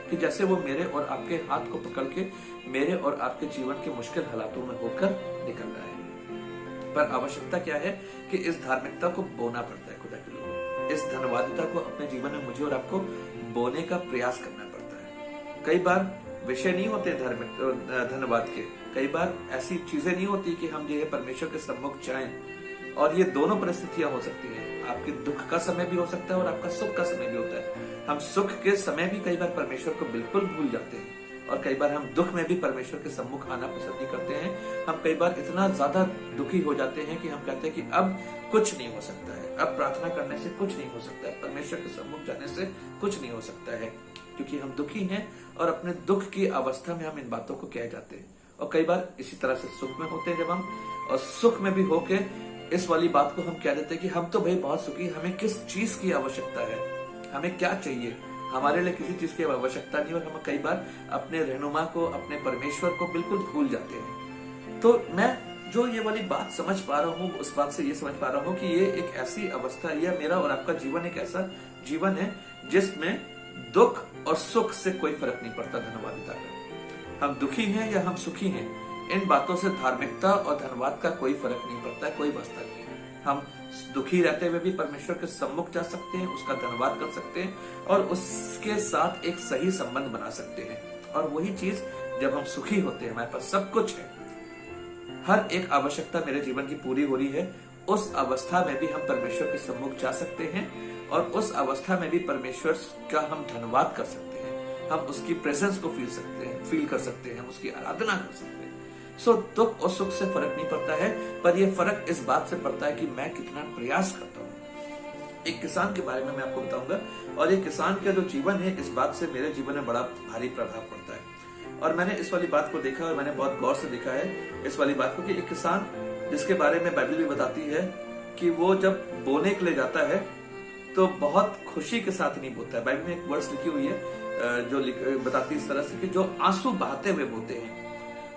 कि जैसे वो मेरे और आपके हाथ को पकड़ के मेरे और आपके जीवन के मुश्किल हालातों में होकर निकल रहा है। पर आवश्यकता क्या है कि इस धार्मिकता को बोना पड़ता है। खुदा के लोगों, इस धन्यवादिता को अपने जीवन में मुझे और आपको बोने का प्रयास करना पड़ता है। कई बार विषय नहीं होते धन्यवाद के, कई बार ऐसी चीजें नहीं होती कि हम जो है परमेश्वर के सम्मुख जाएं, और ये दोनों परिस्थितियां हो सकती हैं। आपके दुख का समय भी हो सकता है और आपका सुख का समय भी होता है। हम सुख के समय भी कई बार परमेश्वर को बिल्कुल भूल जाते हैं, और कई बार हम दुख में भी परमेश्वर के सम्मुख आना पसंद नहीं करते हैं। हम कई बार इतना ज्यादा दुखी हो जाते हैं कि हम कहते हैं कि अब कुछ नहीं हो सकता है, अब प्रार्थना करने से कुछ नहीं हो सकता है, परमेश्वर के सम्मुख जाने से कुछ नहीं हो सकता है, क्योंकि हम दुखी हैं और अपने दुख की अवस्था में हम इन बातों को कह जाते हैं। और कई बार इसी तरह से सुख में होते हैं जब हम, और सुख में भी होके इस वाली बात को हम कह देते हैं कि हम तो भाई बहुत सुखी, हमें किस चीज की आवश्यकता है, हमें क्या चाहिए, हमारे लिए किसी चीज की आवश्यकता नहीं। और हम कई बार अपने रहनुमा को, अपने परमेश्वर को बिल्कुल भूल जाते हैं। तो मैं जो ये वाली बात समझ पा रहा हूँ, उस बात से ये समझ पा रहा हूँ कि ये एक ऐसी अवस्था, या मेरा और आपका जीवन एक ऐसा जीवन है जिसमें दुख और सुख से कोई फर्क नहीं पड़ता। धन्यवादिता का, हम दुखी हैं या हम सुखी हैं, इन बातों से धार्मिकता और धनवाद का कोई फर्क नहीं पड़ता है, कोई बसता नहीं है। हम दुखी रहते हुए भी परमेश्वर के सम्मुख जा सकते हैं, उसका धन्यवाद कर सकते हैं और उसके साथ एक सही संबंध बना सकते हैं। और वही चीज जब हम सुखी होते हैं, हमारे पास सब कुछ है, हर एक आवश्यकता मेरे जीवन की पूरी हो रही है, उस अवस्था में भी हम परमेश्वर के सम्मुख जा सकते हैं और उस अवस्था में भी परमेश्वर का हम धन्यवाद कर सकते हैं, हम उसकी प्रेजेंस को फील कर सकते हैं, हम उसकी आराधना कर सकते हैं। सो दुख और सुख से फर्क नहीं पड़ता है, पर यह फर्क इस बात से पड़ता है कि मैं कितना प्रयास करता हूँ। एक किसान के बारे में मैं आपको बताऊंगा, और ये किसान का जो जीवन है, इस बात से मेरे जीवन में बड़ा भारी प्रभाव पड़ता है। और मैंने इस वाली बात को देखा और मैंने बहुत गौर से देखा है इस वाली बात को, कि एक किसान जिसके बारे में बाइबल भी बताती है कि वो जब बोने के लिए जाता है तो बहुत खुशी के साथ नहीं बोता है। बाइबल में एक वर्ड्स लिखी हुई है जो बताती है इस तरह से कि जो आंसू बहाते हुए बोते हैं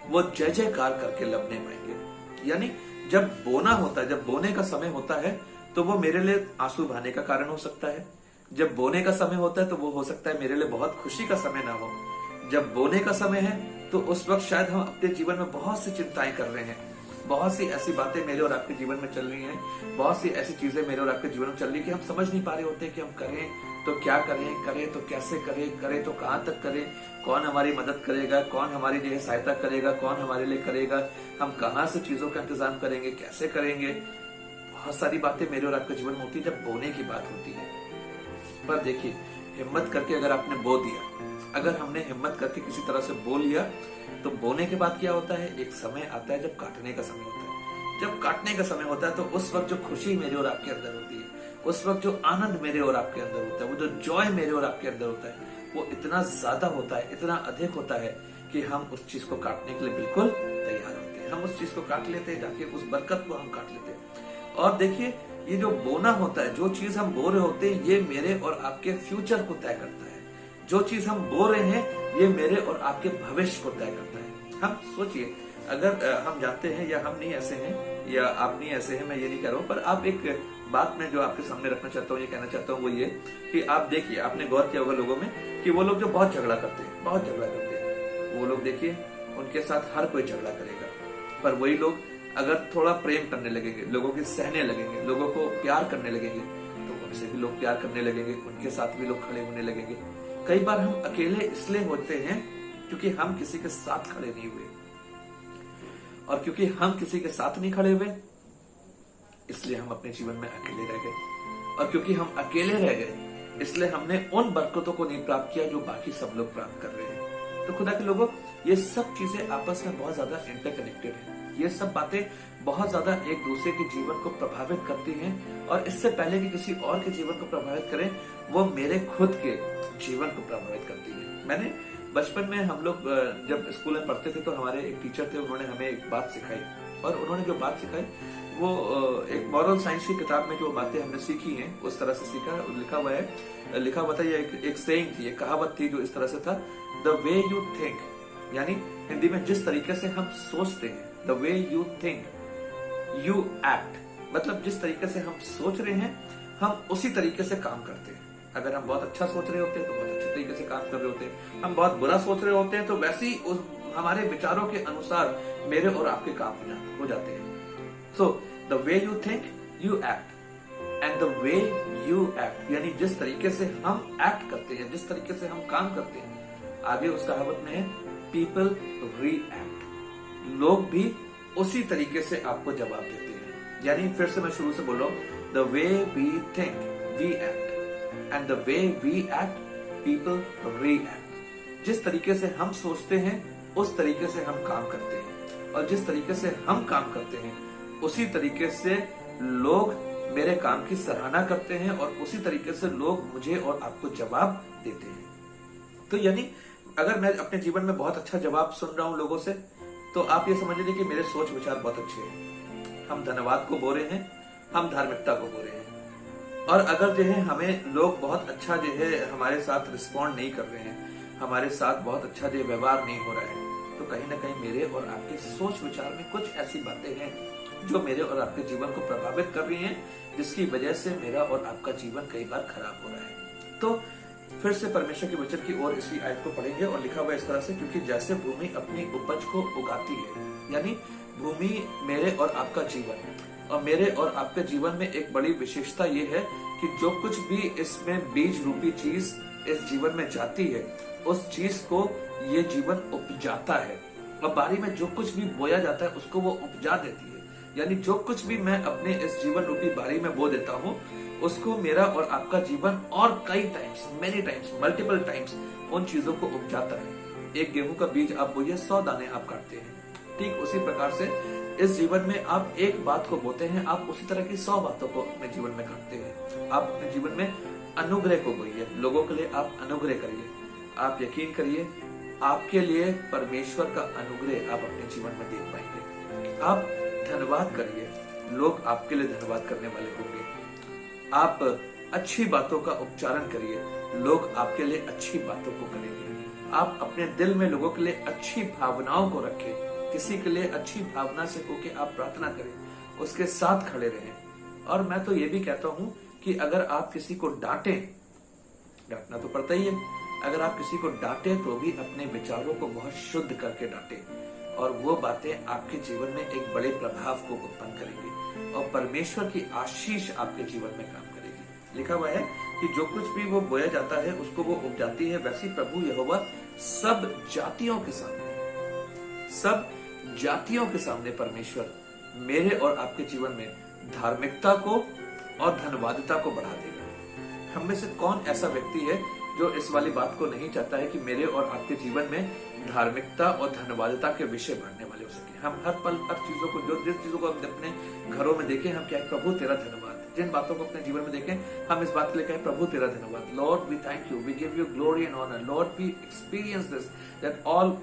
वो जय जयकार करके लबने पाएंगे। यानी जब बोना होता है, जब बोने का समय होता है तो वो मेरे लिए आंसू बहाने का कारण हो सकता है। जब बोने का समय होता है तो वो हो सकता है मेरे लिए बहुत खुशी का समय ना हो। जब बोने का समय है तो उस वक्त शायद हम अपने जीवन में बहुत सी चिंताएं कर रहे हैं, बहुत सी ऐसी बातें मेरे और आपके जीवन में चल रही हैं, बहुत सी ऐसी चीजें मेरे और आपके जीवन में चल रही है कि हम समझ नहीं पा रहे होते कि हम करें तो क्या करें, करें तो कैसे करें, करें तो कहां तक करें, कौन हमारी मदद करेगा, कौन हमारी लिए सहायता करेगा, कौन हमारे लिए करेगा, हम कहां से चीजों का इंतजाम करेंगे, कैसे करेंगे। बहुत सारी बातें मेरे और आपके जीवन में होती है जब बोने की बात होती है। पर देखिए, हिम्मत करके अगर आपने बो दिया, अगर हमने हिम्मत करके किसी तरह से बो लिया, तो बोने के बाद क्या होता है, एक समय आता है जब काटने का समय होता है। जब काटने का समय होता है तो उस वक्त जो खुशी मेरे और आपके अंदर होती है, उस वक्त जो आनंद मेरे और आपके अंदर होता है, वो जो जॉय मेरे और आपके अंदर होता है, वो इतना ज्यादा होता है, इतना अधिक होता है कि हम उस चीज को काटने के लिए बिल्कुल तैयार होते हैं। हम उस चीज को काट लेते हैं, जाके उस बरकत को हम काट लेते हैं। और देखिए, ये जो बोना होता है, जो चीज हम बो रहे होते हैं, ये मेरे और आपके फ्यूचर को तय करता है। जो चीज हम बो रहे हैं ये मेरे और आपके भविष्य को तय करता है। हम सोचिए, अगर हम जानते हैं या हम नहीं ऐसे हैं या आप नहीं ऐसे हैं, मैं ये नहीं कह रहा हूं, पर आप एक बात में जो आपके सामने रखना चाहता हूँ, ये कहना चाहता हूँ, वो ये कि आप देखिए, आपने गौर किया होगा लोगों में कि वो लोग जो बहुत झगड़ा करते हैं, बहुत झगड़ा करते हैं, वो लोग देखिए उनके साथ हर कोई झगड़ा करेगा। पर वही लोग अगर थोड़ा प्रेम करने लगेंगे, लोगों की सहने लगेंगे, लोगों को प्यार करने लगेंगे, तो उनसे भी लोग प्यार करने लगेंगे, उनके साथ भी लोग खड़े होने लगेंगे। कई बार हम अकेले इसलिए होते हैं क्योंकि हम किसी के साथ खड़े नहीं हुए, और क्योंकि हम किसी के साथ नहीं खड़े हुए इसलिए हम अपने जीवन में अकेले रह गए, और क्योंकि हम अकेले रह गए इसलिए हमने उन बरकतों को नहीं प्राप्त किया जो बाकी सब लोग प्राप्त कर रहे हैं। तो खुदा के लोगों, ये सब चीजें आपस में बहुत ज्यादा इंटरकनेक्टेड है। ये सब बातें बहुत ज्यादा एक दूसरे के जीवन को प्रभावित करती हैं, और इससे पहले कि किसी और के जीवन को प्रभावित करें, वो मेरे खुद के जीवन को प्रभावित करती है। मैंने बचपन में, हम लोग जब स्कूल में पढ़ते थे तो हमारे एक टीचर थे, उन्होंने हमें एक बात सिखाई, और उन्होंने जो बात सिखाई वो एक मॉरल साइंस की किताब में जो बातें हमने सीखी हैं उस तरह से सीखा, लिखा हुआ था। ये एक सेइंग थी, एक कहावत थी जो इस तरह से था, द वे यू थिंक, यानी हिंदी में जिस तरीके से हम सोचते हैं, the way you think you act, मतलब जिस तरीके से हम सोच रहे हैं हम उसी तरीके से काम करते हैं। अगर हम बहुत अच्छा सोच रहे होते हैं तो बहुत अच्छे तरीके से काम कर रहे होते हैं, हम बहुत बुरा सोच रहे होते हैं तो वैसे ही हमारे विचारों के अनुसार मेरे और आपके काम हो जाते हैं। So the way you think you act, and the way you act, यानी जिस तरीके से हम एक्ट करते हैं, जिस तरीके से हम काम करते हैं, आगे उस कहावत में है पीपल रिएक्ट, लोग भी उसी तरीके से आपको जवाब देते हैं। यानी फिर से मैं शुरू से बोल रहा हूं, the way we think we act, and the way we act people react. जिस तरीके से हम सोचते हैं उस तरीके से हम काम करते हैं, और जिस तरीके से हम काम करते हैं उसी तरीके से लोग मेरे काम की सराहना करते हैं, और उसी तरीके से लोग मुझे और आपको जवाब देते हैं। तो यानी अगर मैं अपने जीवन में बहुत अच्छा जवाब सुन रहा हूं लोगों से, तो आप ये समझ लीजिए कि मेरे सोच विचार बहुत अच्छे हैं। हम धन्यवाद को बो रहे हैं, हम धार्मिकता को बो रहे हैं। और अगर जो है हमें लोग बहुत अच्छा जो है हमारे साथ रिस्पॉन्ड नहीं कर रहे हैं, हमारे साथ बहुत अच्छा जो व्यवहार नहीं हो रहा है, तो कहीं ना कहीं मेरे और आपके सोच विचार में कुछ ऐसी बातें हैं जो मेरे और आपके जीवन को प्रभावित कर रही हैं, जिसकी वजह से मेरा और आपका जीवन कई बार खराब हो रहा है। तो फिर से परमेश्वर के वचन की ओर इसी आयत को पढ़ेंगे और लिखा हुआ इस तरह से, क्योंकि जैसे भूमि अपनी उपज को उगाती है, यानी भूमि मेरे और आपका जीवन, और मेरे और आपके जीवन में एक बड़ी विशेषता ये है कि जो कुछ भी इसमें बीज रूपी चीज इस जीवन में जाती है, उस चीज को ये जीवन उपजाता है, और बारी में जो कुछ भी बोया जाता है उसको वो उपजा देती है। यानी जो कुछ भी मैं अपने इस जीवन रूपी बारी में बो देता हूँ, उसको मेरा और आपका जीवन और कई times, many times, multiple times उन चीजों को उपजाता है। एक गेहूं का बीज आप बोइए, 100 दाने आप काटते हैं। ठीक उसी प्रकार से इस जीवन में आप एक बात को बोते हैं, आप उसी तरह की 100 बातों को अपने जीवन में काटते हैं। आप अपने जीवन में अनुग्रह को बोइए, लोगों के लिए आप अनुग्रह करिए। आप यकीन करिए, आपके लिए परमेश्वर का अनुग्रह आप अपने जीवन में देख पाएंगे। आप धन्यवाद करिए, लोग आपके लिए धन्यवाद करने वाले होंगे। आप अच्छी बातों का उच्चारण करिए, लोग आपके लिए अच्छी बातों को करेंगे। आप अपने दिल में लोगों के लिए अच्छी भावनाओं को रखें, किसी के लिए अच्छी भावना से होकर आप प्रार्थना करें, उसके साथ खड़े रहें। और मैं तो ये भी कहता हूं कि अगर आप किसी को डांटें, डांटना तो पड़ता ही है, अगर आप किसी को डांटें तो भी अपने विचारों को बहुत शुद्ध करके डांटें, और वो बातें आपके जीवन में एक बड़े प्रभाव को उत्पन्न करेंगी और परमेश्वर की आशीष आपके जीवन में काम करेगी। लिखा हुआ है कि जो कुछ भी वो बोया जाता है उसको वो उपजाती है, वैसे प्रभु यहोवा सब जातियों के सामने परमेश्वर मेरे और आपके जीवन में धार्मिकता को और धन्यवादिता को बढ़ा देगा। हम में से कौन ऐसा व्यक्ति है जो इस वाली बात को नहीं चाहता है कि मेरे और आपके जीवन में धार्मिकता और धन्यवादिता के विषय बढ़ने वाले हो सके। हम हर पल हर चीजों को, जो जिस चीजों को हम अपने घरों में देखें, हम क्या प्रभु तेरा धन्यवाद। जिन बातों को अपने जीवन में देखें, हम इस बात के लिए कहें प्रभु तेरा धन्यवाद। Lord we thank you, we give you glory and honour. Lord we experience this that all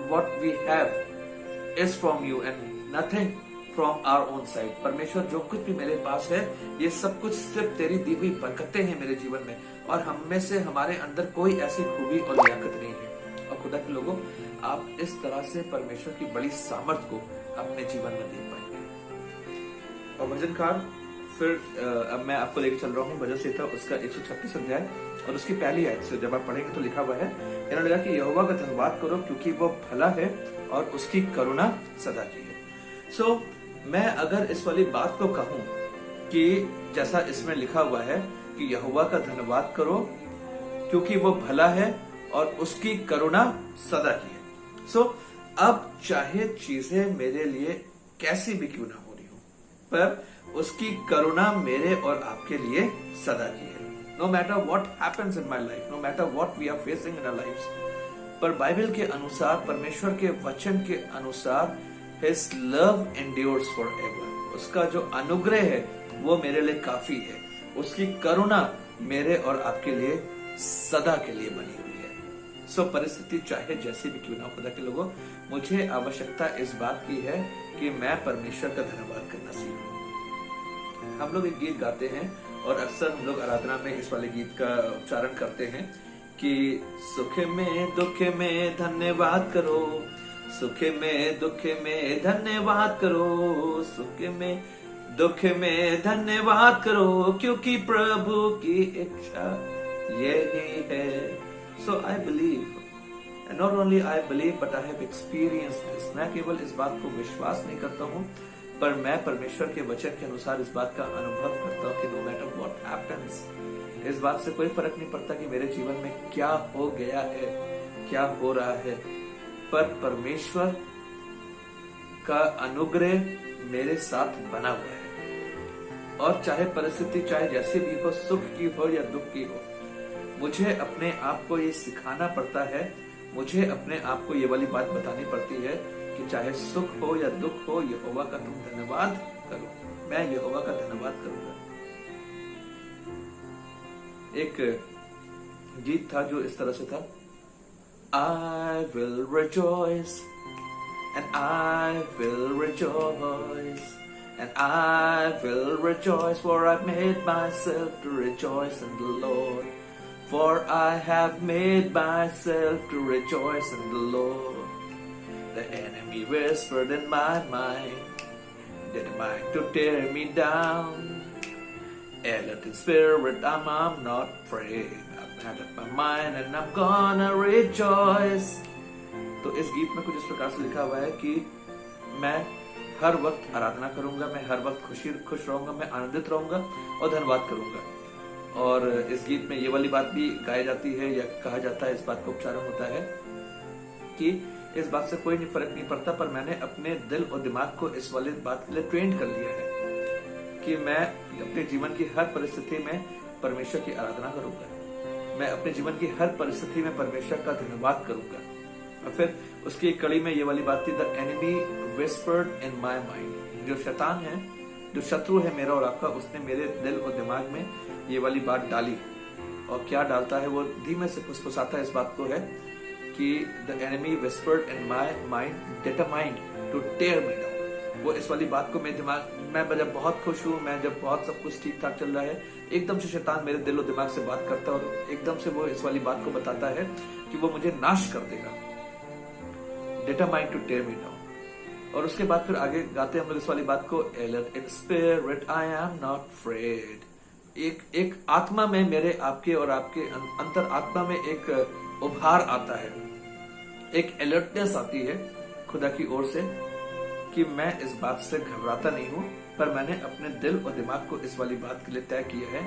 what we have is from you and nothing from our own side. परमेश्वर जो कुछ भी मेरे पास है, ये सब कुछ सिर्फ तेरी दी हुई बरकतें हैं मेरे जीवन में, और हम में से हमारे अंदर कोई ऐसी खूबी और लियाकत नहीं है। और खुदा के लोगों, आप इस तरह से परमेश्वर की बड़ी सामर्थ को अपने जीवन में देख पाएंगे। और भजनकार फिर अब मैं आपको लेकर चल रहा हूँ भजन संहिता उसका 136 अध्याय और उसकी पहली आयत से जब आप पढ़ेंगे तो लिखा हुआ है, इन्होंने कहा कि यहोवा का धन्यवाद करो क्योंकि वो भला है और उसकी करुणा सदा की है। सो मैं अगर इस वाली बात को कहूं कि जैसा इसमें लिखा हुआ है कि यहोवा का धन्यवाद करो क्योंकि वो भला है और उसकी करुणा सदा की है। सो अब चाहे चीजें मेरे लिए कैसी भी क्यों ना हो रही हो, पर उसकी करुणा मेरे और आपके लिए सदा की है। No matter what happens in my life, no matter what we are facing in our lives, पर बाइबल के अनुसार, परमेश्वर के वचन के अनुसार, His love endures forever। उसका जो अनुग्रह है वो मेरे लिए काफी है, उसकी करुणा मेरे और आपके लिए सदा के लिए बनी हुई है। सो परिस्थिति चाहे जैसी भी क्यों ना, खुदा के लोगों, मुझे आवश्यकता इस बात की है कि मैं परमेश्वर का धन्यवाद करना सीखूं। हम लोग एक गीत गाते हैं और अक्सर हम लोग आराधना में इस वाले गीत का उच्चारण करते हैं कि सुख में दुख में धन्यवाद करो, सुख में दुख में धन्यवाद करो, सुख में दुख में धन्यवाद करो क्योंकि प्रभु की इच्छा यही है। So I believe, and not only I believe but I have experienced this। मैं केवल इस बात को विश्वास नहीं करता हूँ, पर मैं परमेश्वर के वचन के अनुसार इस बात का अनुभव करता हूँ कि no matter what happens, इस बात से कोई फर्क नहीं पड़ता कि मेरे जीवन में क्या हो गया है, क्या हो रहा है, पर परमेश्वर का अनुग्रह मेरे साथ बना हुआ है। और चाहे परिस्थिति चाहे जैसी भी हो, सुख की हो या दुख की हो, मुझे अपने आप को ये सिखाना पड़ता है, मुझे अपने आप को ये वाली बात बतानी पड़ती है कि चाहे सुख हो या दुख हो, यहोवा का तुम धन्यवाद करो। मैं यहोवा का धन्यवाद करूंगा। एक गीत था जो इस तरह से था, I will rejoice and I will rejoice and I will rejoice, for I've made myself to rejoice in the Lord, for I have made myself to rejoice in the Lord. The enemy whispered in my mind, determined to tear me down. Alert in spirit, I'm not afraid. I've made up my mind and I'm gonna rejoice. तो इस गीत में कुछ इस प्रकार से लिखा हुआ है कि मैं हर वक्त आराधना करूंगा, मैं हर वक्त खुश रहूंगा, मैं आनंदित रहूंगा और धन्यवाद करूंगा। और इस गीत में ये वाली बात भी गाई जाती है या कहा जाता है, इस बात का उच्चारण होता है कि इस बात से कोई फर्क नहीं पड़ता, पर मैंने अपने दिल और दिमाग को इस वाली बात के लिए ट्रेंड कर लिया है कि मैं अपने जीवन की हर परिस्थिति में परमेश्वर की आराधना करूंगा, मैं अपने जीवन की हर परिस्थिति में परमेश्वर का धन्यवाद करूंगा। और फिर उसकी एक कड़ी में ये वाली बात थी, the enemy whispered in my mind. जो शैतान है, जो शत्रु है मेरा और आपका, उसने मेरे दिल और दिमाग में ये वाली बात डाली। और क्या डालता है वो, धीमे से फुसफुसाता है इस बात को है कि the enemy whispered in my mind determined to tear me down. वो इस वाली बात को मेरे दिमाग, मैं जब बहुत खुश हूँ, मैं जब बहुत सब कुछ ठीक ठाक चल रहा है, एकदम से शैतान मेरे दिल और दिमाग से बात करता है और एकदम से वो इस वाली बात को बताता है कि वो मुझे नाश कर देगा, determined to tear me down. और उसके बाद फिर आगे गाते हम लोग इस वाली बात को, in spirit I am not afraid. एक आत्मा में, मेरे आपके और आपके अंतर आत्मा में एक उभार आता है, एक अलर्टनेस आती है खुदा की ओर से कि मैं इस बात से घबराता नहीं हूं, पर मैंने अपने दिल और दिमाग को इस वाली बात के लिए तय किया है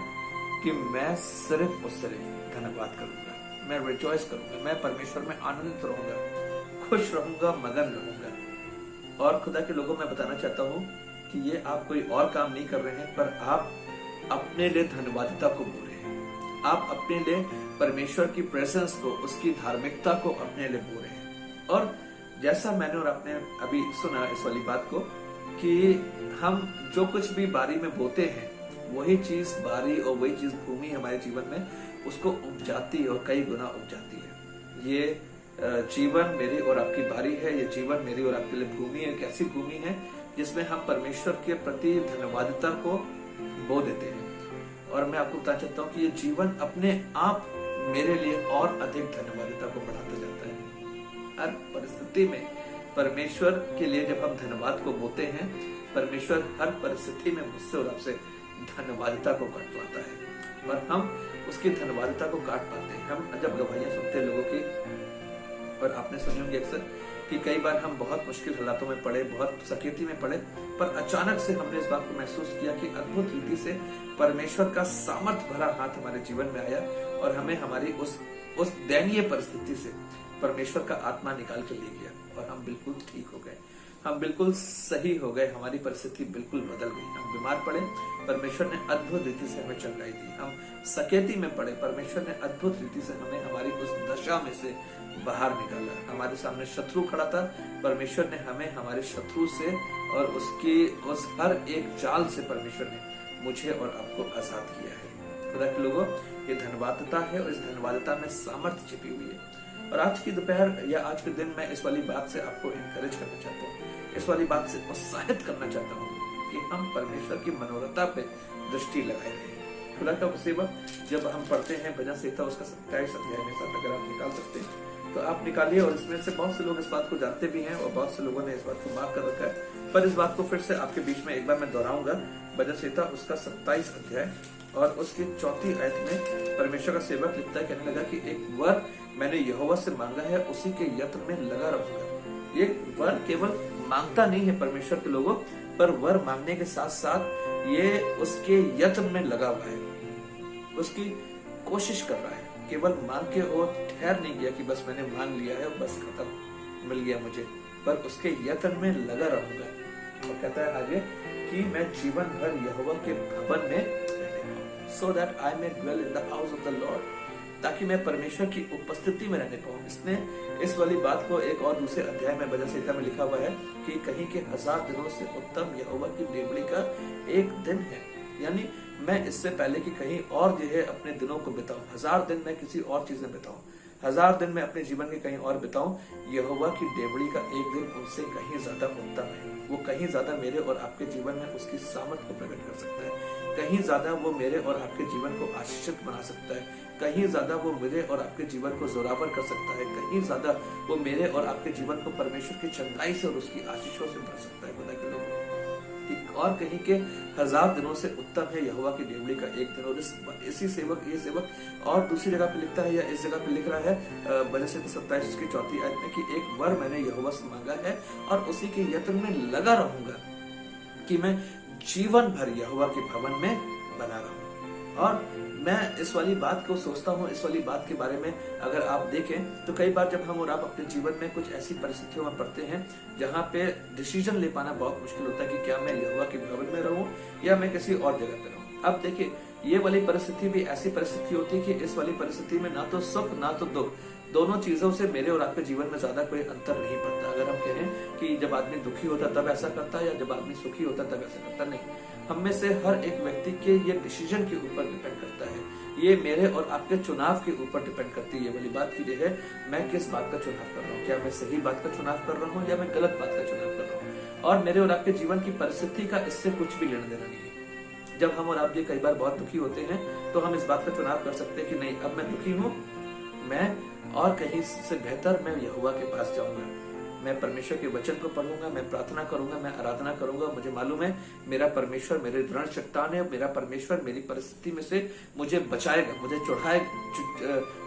कि मैं सिर्फ और सिर्फ धन्यवाद करूंगा, मैं रिजॉइस करूंगा, मैं परमेश्वर में आनंदित रहूंगा, खुश रहूंगा, मगन रहूंगा। और खुदा के लोगों, मैं बताना चाहता हूं कि ये आप कोई और काम नहीं कर रहे हैं, पर आप अपने लिए धन्यवादिता को बो रहे हैं, आप अपने लिए परमेश्वर की प्रेजेंस को, उसकी धार्मिकता को अपने लिए बो रहे हैं। और जैसा मैंने और आपने अभी सुना इस वाली बात को कि हम जो कुछ भी बारी में बोते हैं, वही चीज बारी और वही चीज भूमि हमारे जीवन में उसको उपजाती है और कई गुना उपजाती है। ये जीवन मेरी और आपकी बारी है, ये जीवन मेरी और आपके लिए भूमि है, एक ऐसी भूमि है जिसमें हम परमेश्वर के प्रति धन्यवादिता को बो देते हैं। और मैं आपको बताना चाहता हूँ कि ये जीवन अपने आप मेरे लिए और अधिक धन्यवादिता को बढ़ाता जाता है। हर परिस्थिति में परमेश्वर के लिए जब हम धन्यवाद को बोते हैं, परमेश्वर हर परिस्थिति में मुझसे और आपसे धन्यवादिता को काट पाता है और हम उसकी धन्यवादिता को काट पाते हैं। हम जब गवाहियां सुनते हैं लोगों की, और आपने सुनी होंगी अक्सर कि कई बार हम बहुत मुश्किल हालातों में पड़े, बहुत सकेती में पड़े, पर अचानक से हमने इस बात को महसूस किया कि अद्भुत रीति से परमेश्वर का सामर्थ भरा हाथ हमारे जीवन में आया और हमें हमारी उस दयनीय परिस्थिति से परमेश्वर का आत्मा निकाल के ले गया और हम बिल्कुल ठीक हो गए, हम बिल्कुल सही हो गए, हमारी परिस्थिति बिल्कुल बदल गई। हम बीमार पड़े, परमेश्वर ने अद्भुत रीति से हमें चंगाई दी। हम सकेती में पड़े, परमेश्वर ने अद्भुत रीति से हमें हमारी उस दशा में से बाहर निकाला। हमारे सामने शत्रु खड़ा था, परमेश्वर ने हमें हमारे शत्रु से और उसकी उस हर एक चाल से परमेश्वर ने मुझे और आपको आजाद किया है। खुदा के लोगों, ये धन्यवादता है और इस धन्यवादता में सामर्थ्य छिपी हुई है। और आज की दोपहर या आज के दिन मैं इस वाली बात से आपको इनकरेज करना चाहता हूँ, इस वाली बात से उत्साहित करना चाहता हूँ कि हम परमेश्वर की मनोरथा पे दृष्टि लगाए रहे। खुदा का सेवक जब हम पढ़ते हैं भजन संहिता उसका 27 अध्याय में साथ अगर आप निकाल सकते हैं तो आप निकालिए। और इसमें से बहुत से लोग इस बात को जानते भी हैं और बहुत से लोगों ने इस बात को मार्क कर रखा है, पर इस बात को फिर से आपके बीच में एक बार मैं दोहराऊंगा। भजन संहिता उसका 27 अध्याय और उसकी 4th आयत में परमेश्वर का सेवक लिखता है, कहने लगा कि एक वर मैंने यहोवा से मांगा है, उसी के यत्न में लगा रहूंगा। ये वर केवल मांगता नहीं है परमेश्वर के लोगों, पर वर मांगने के साथ साथ ये उसके यत्न में लगा हुआ है, उसकी कोशिश कर रहा है। केवल मांग के और ठहर नहीं गया कि बस मैंने मांग लिया है बस खत्म, मिल गया मुझे, पर उसके यत्न में लगा रहूंगा। और कहता है आगे कि मैं जीवन भर यहोवा के भवन में रहने, so that I may dwell in the house of the Lord, ताकि मैं परमेश्वर की उपस्थिति में रहने पाऊं। इसने इस वाली बात को एक और दूसरे अध्याय में भजन संहिता में लिखा हुआ है कि कहीं के 1000 दिनों से उत्तम यहोवा की डेवढ़ी का एक दिन है। यानी मैं इससे पहले कि कहीं और जो है अपने दिनों को बिताऊं, 1000 दिन मैं किसी और चीज में बिताऊं, 1000 दिन मैं अपने जीवन के कहीं और बिताऊं, यहोवा की डेवढ़ी का एक दिन उनसे कहीं ज्यादा उत्तम है। वो कहीं ज्यादा मेरे और आपके जीवन में उसकी सामर्थ को प्रकट कर सकता है, कहीं ज्यादा वो मेरे और आपके जीवन को आशीषित बना सकता है, कहीं ज्यादा वो मेरे और आपके जीवन को जोरावर कर सकता है, कहीं ज्यादा वो मेरे और आपके जीवन को परमेश्वर की चंगाई से और उसकी आशीषों से भर सकता है। खुदा के लोग कि और कहीं के 1000 दिनों से उत्तम है यहोवा की डेवढ़ी का एक दिन। और इसी सेवक ये सेवक और दूसरी जगह पे लिखता है या इस जगह पे लिख रहा है भजन संहिता 27 की 4 आयत में कि एक वर मैंने यहोवा से मांगा है और उसी के यत्न में लगा रहूंगा कि मैं जीवन भर यहोवा के भवन में बना रहूं। और मैं इस वाली बात को सोचता हूँ, इस वाली बात के बारे में अगर आप देखें तो कई बार जब हम और आप अपने जीवन में कुछ ऐसी परिस्थितियों में पड़ते हैं जहाँ पे डिसीजन ले पाना बहुत मुश्किल होता है कि क्या मैं यहोवा के भवन में रहूं या मैं किसी और जगह पे रहूं। अब देखिए, ये वाली परिस्थिति भी ऐसी परिस्थिति होती है कि इस वाली परिस्थिति में ना तो सुख ना तो दुख, दोनों चीजों से मेरे और आपके जीवन में ज्यादा कोई अंतर नहीं पड़ता। अगर हम कहें कि जब आदमी दुखी होता तब ऐसा करता है या जब आदमी सुखी होता तब ऐसा करता, नहीं। हम में से हर एक व्यक्ति के ये डिसीजन के ऊपर डिपेंड करता है, ये मेरे और आपके चुनाव के ऊपर डिपेंड करती है। ये वाली बात की है मैं किस बात का चुनाव कर रहा हूँ, क्या मैं सही बात का चुनाव कर रहा हूँ या मैं गलत बात का चुनाव कर रहा हूँ। और मेरे और आपके जीवन की परिस्थिति का इससे कुछ भी लेना देना नहीं है। जब हम और आप ये कई बार बहुत दुखी होते हैं तो हम इस बात का चुनाव कर सकते हैं कि नहीं, अब मैं दुखी हूँ, मैं और कहीं से बेहतर मैं यहोवा के पास जाऊंगा, मैं परमेश्वर के वचन को पढ़ूंगा, मैं प्रार्थना करूंगा, मैं आराधना करूंगा। मुझे मालूम है मेरा परमेश्वर मेरे दृढ़ चट्टान है, मेरा परमेश्वर मेरी परिस्थिति में से मुझे बचाएगा, मुझे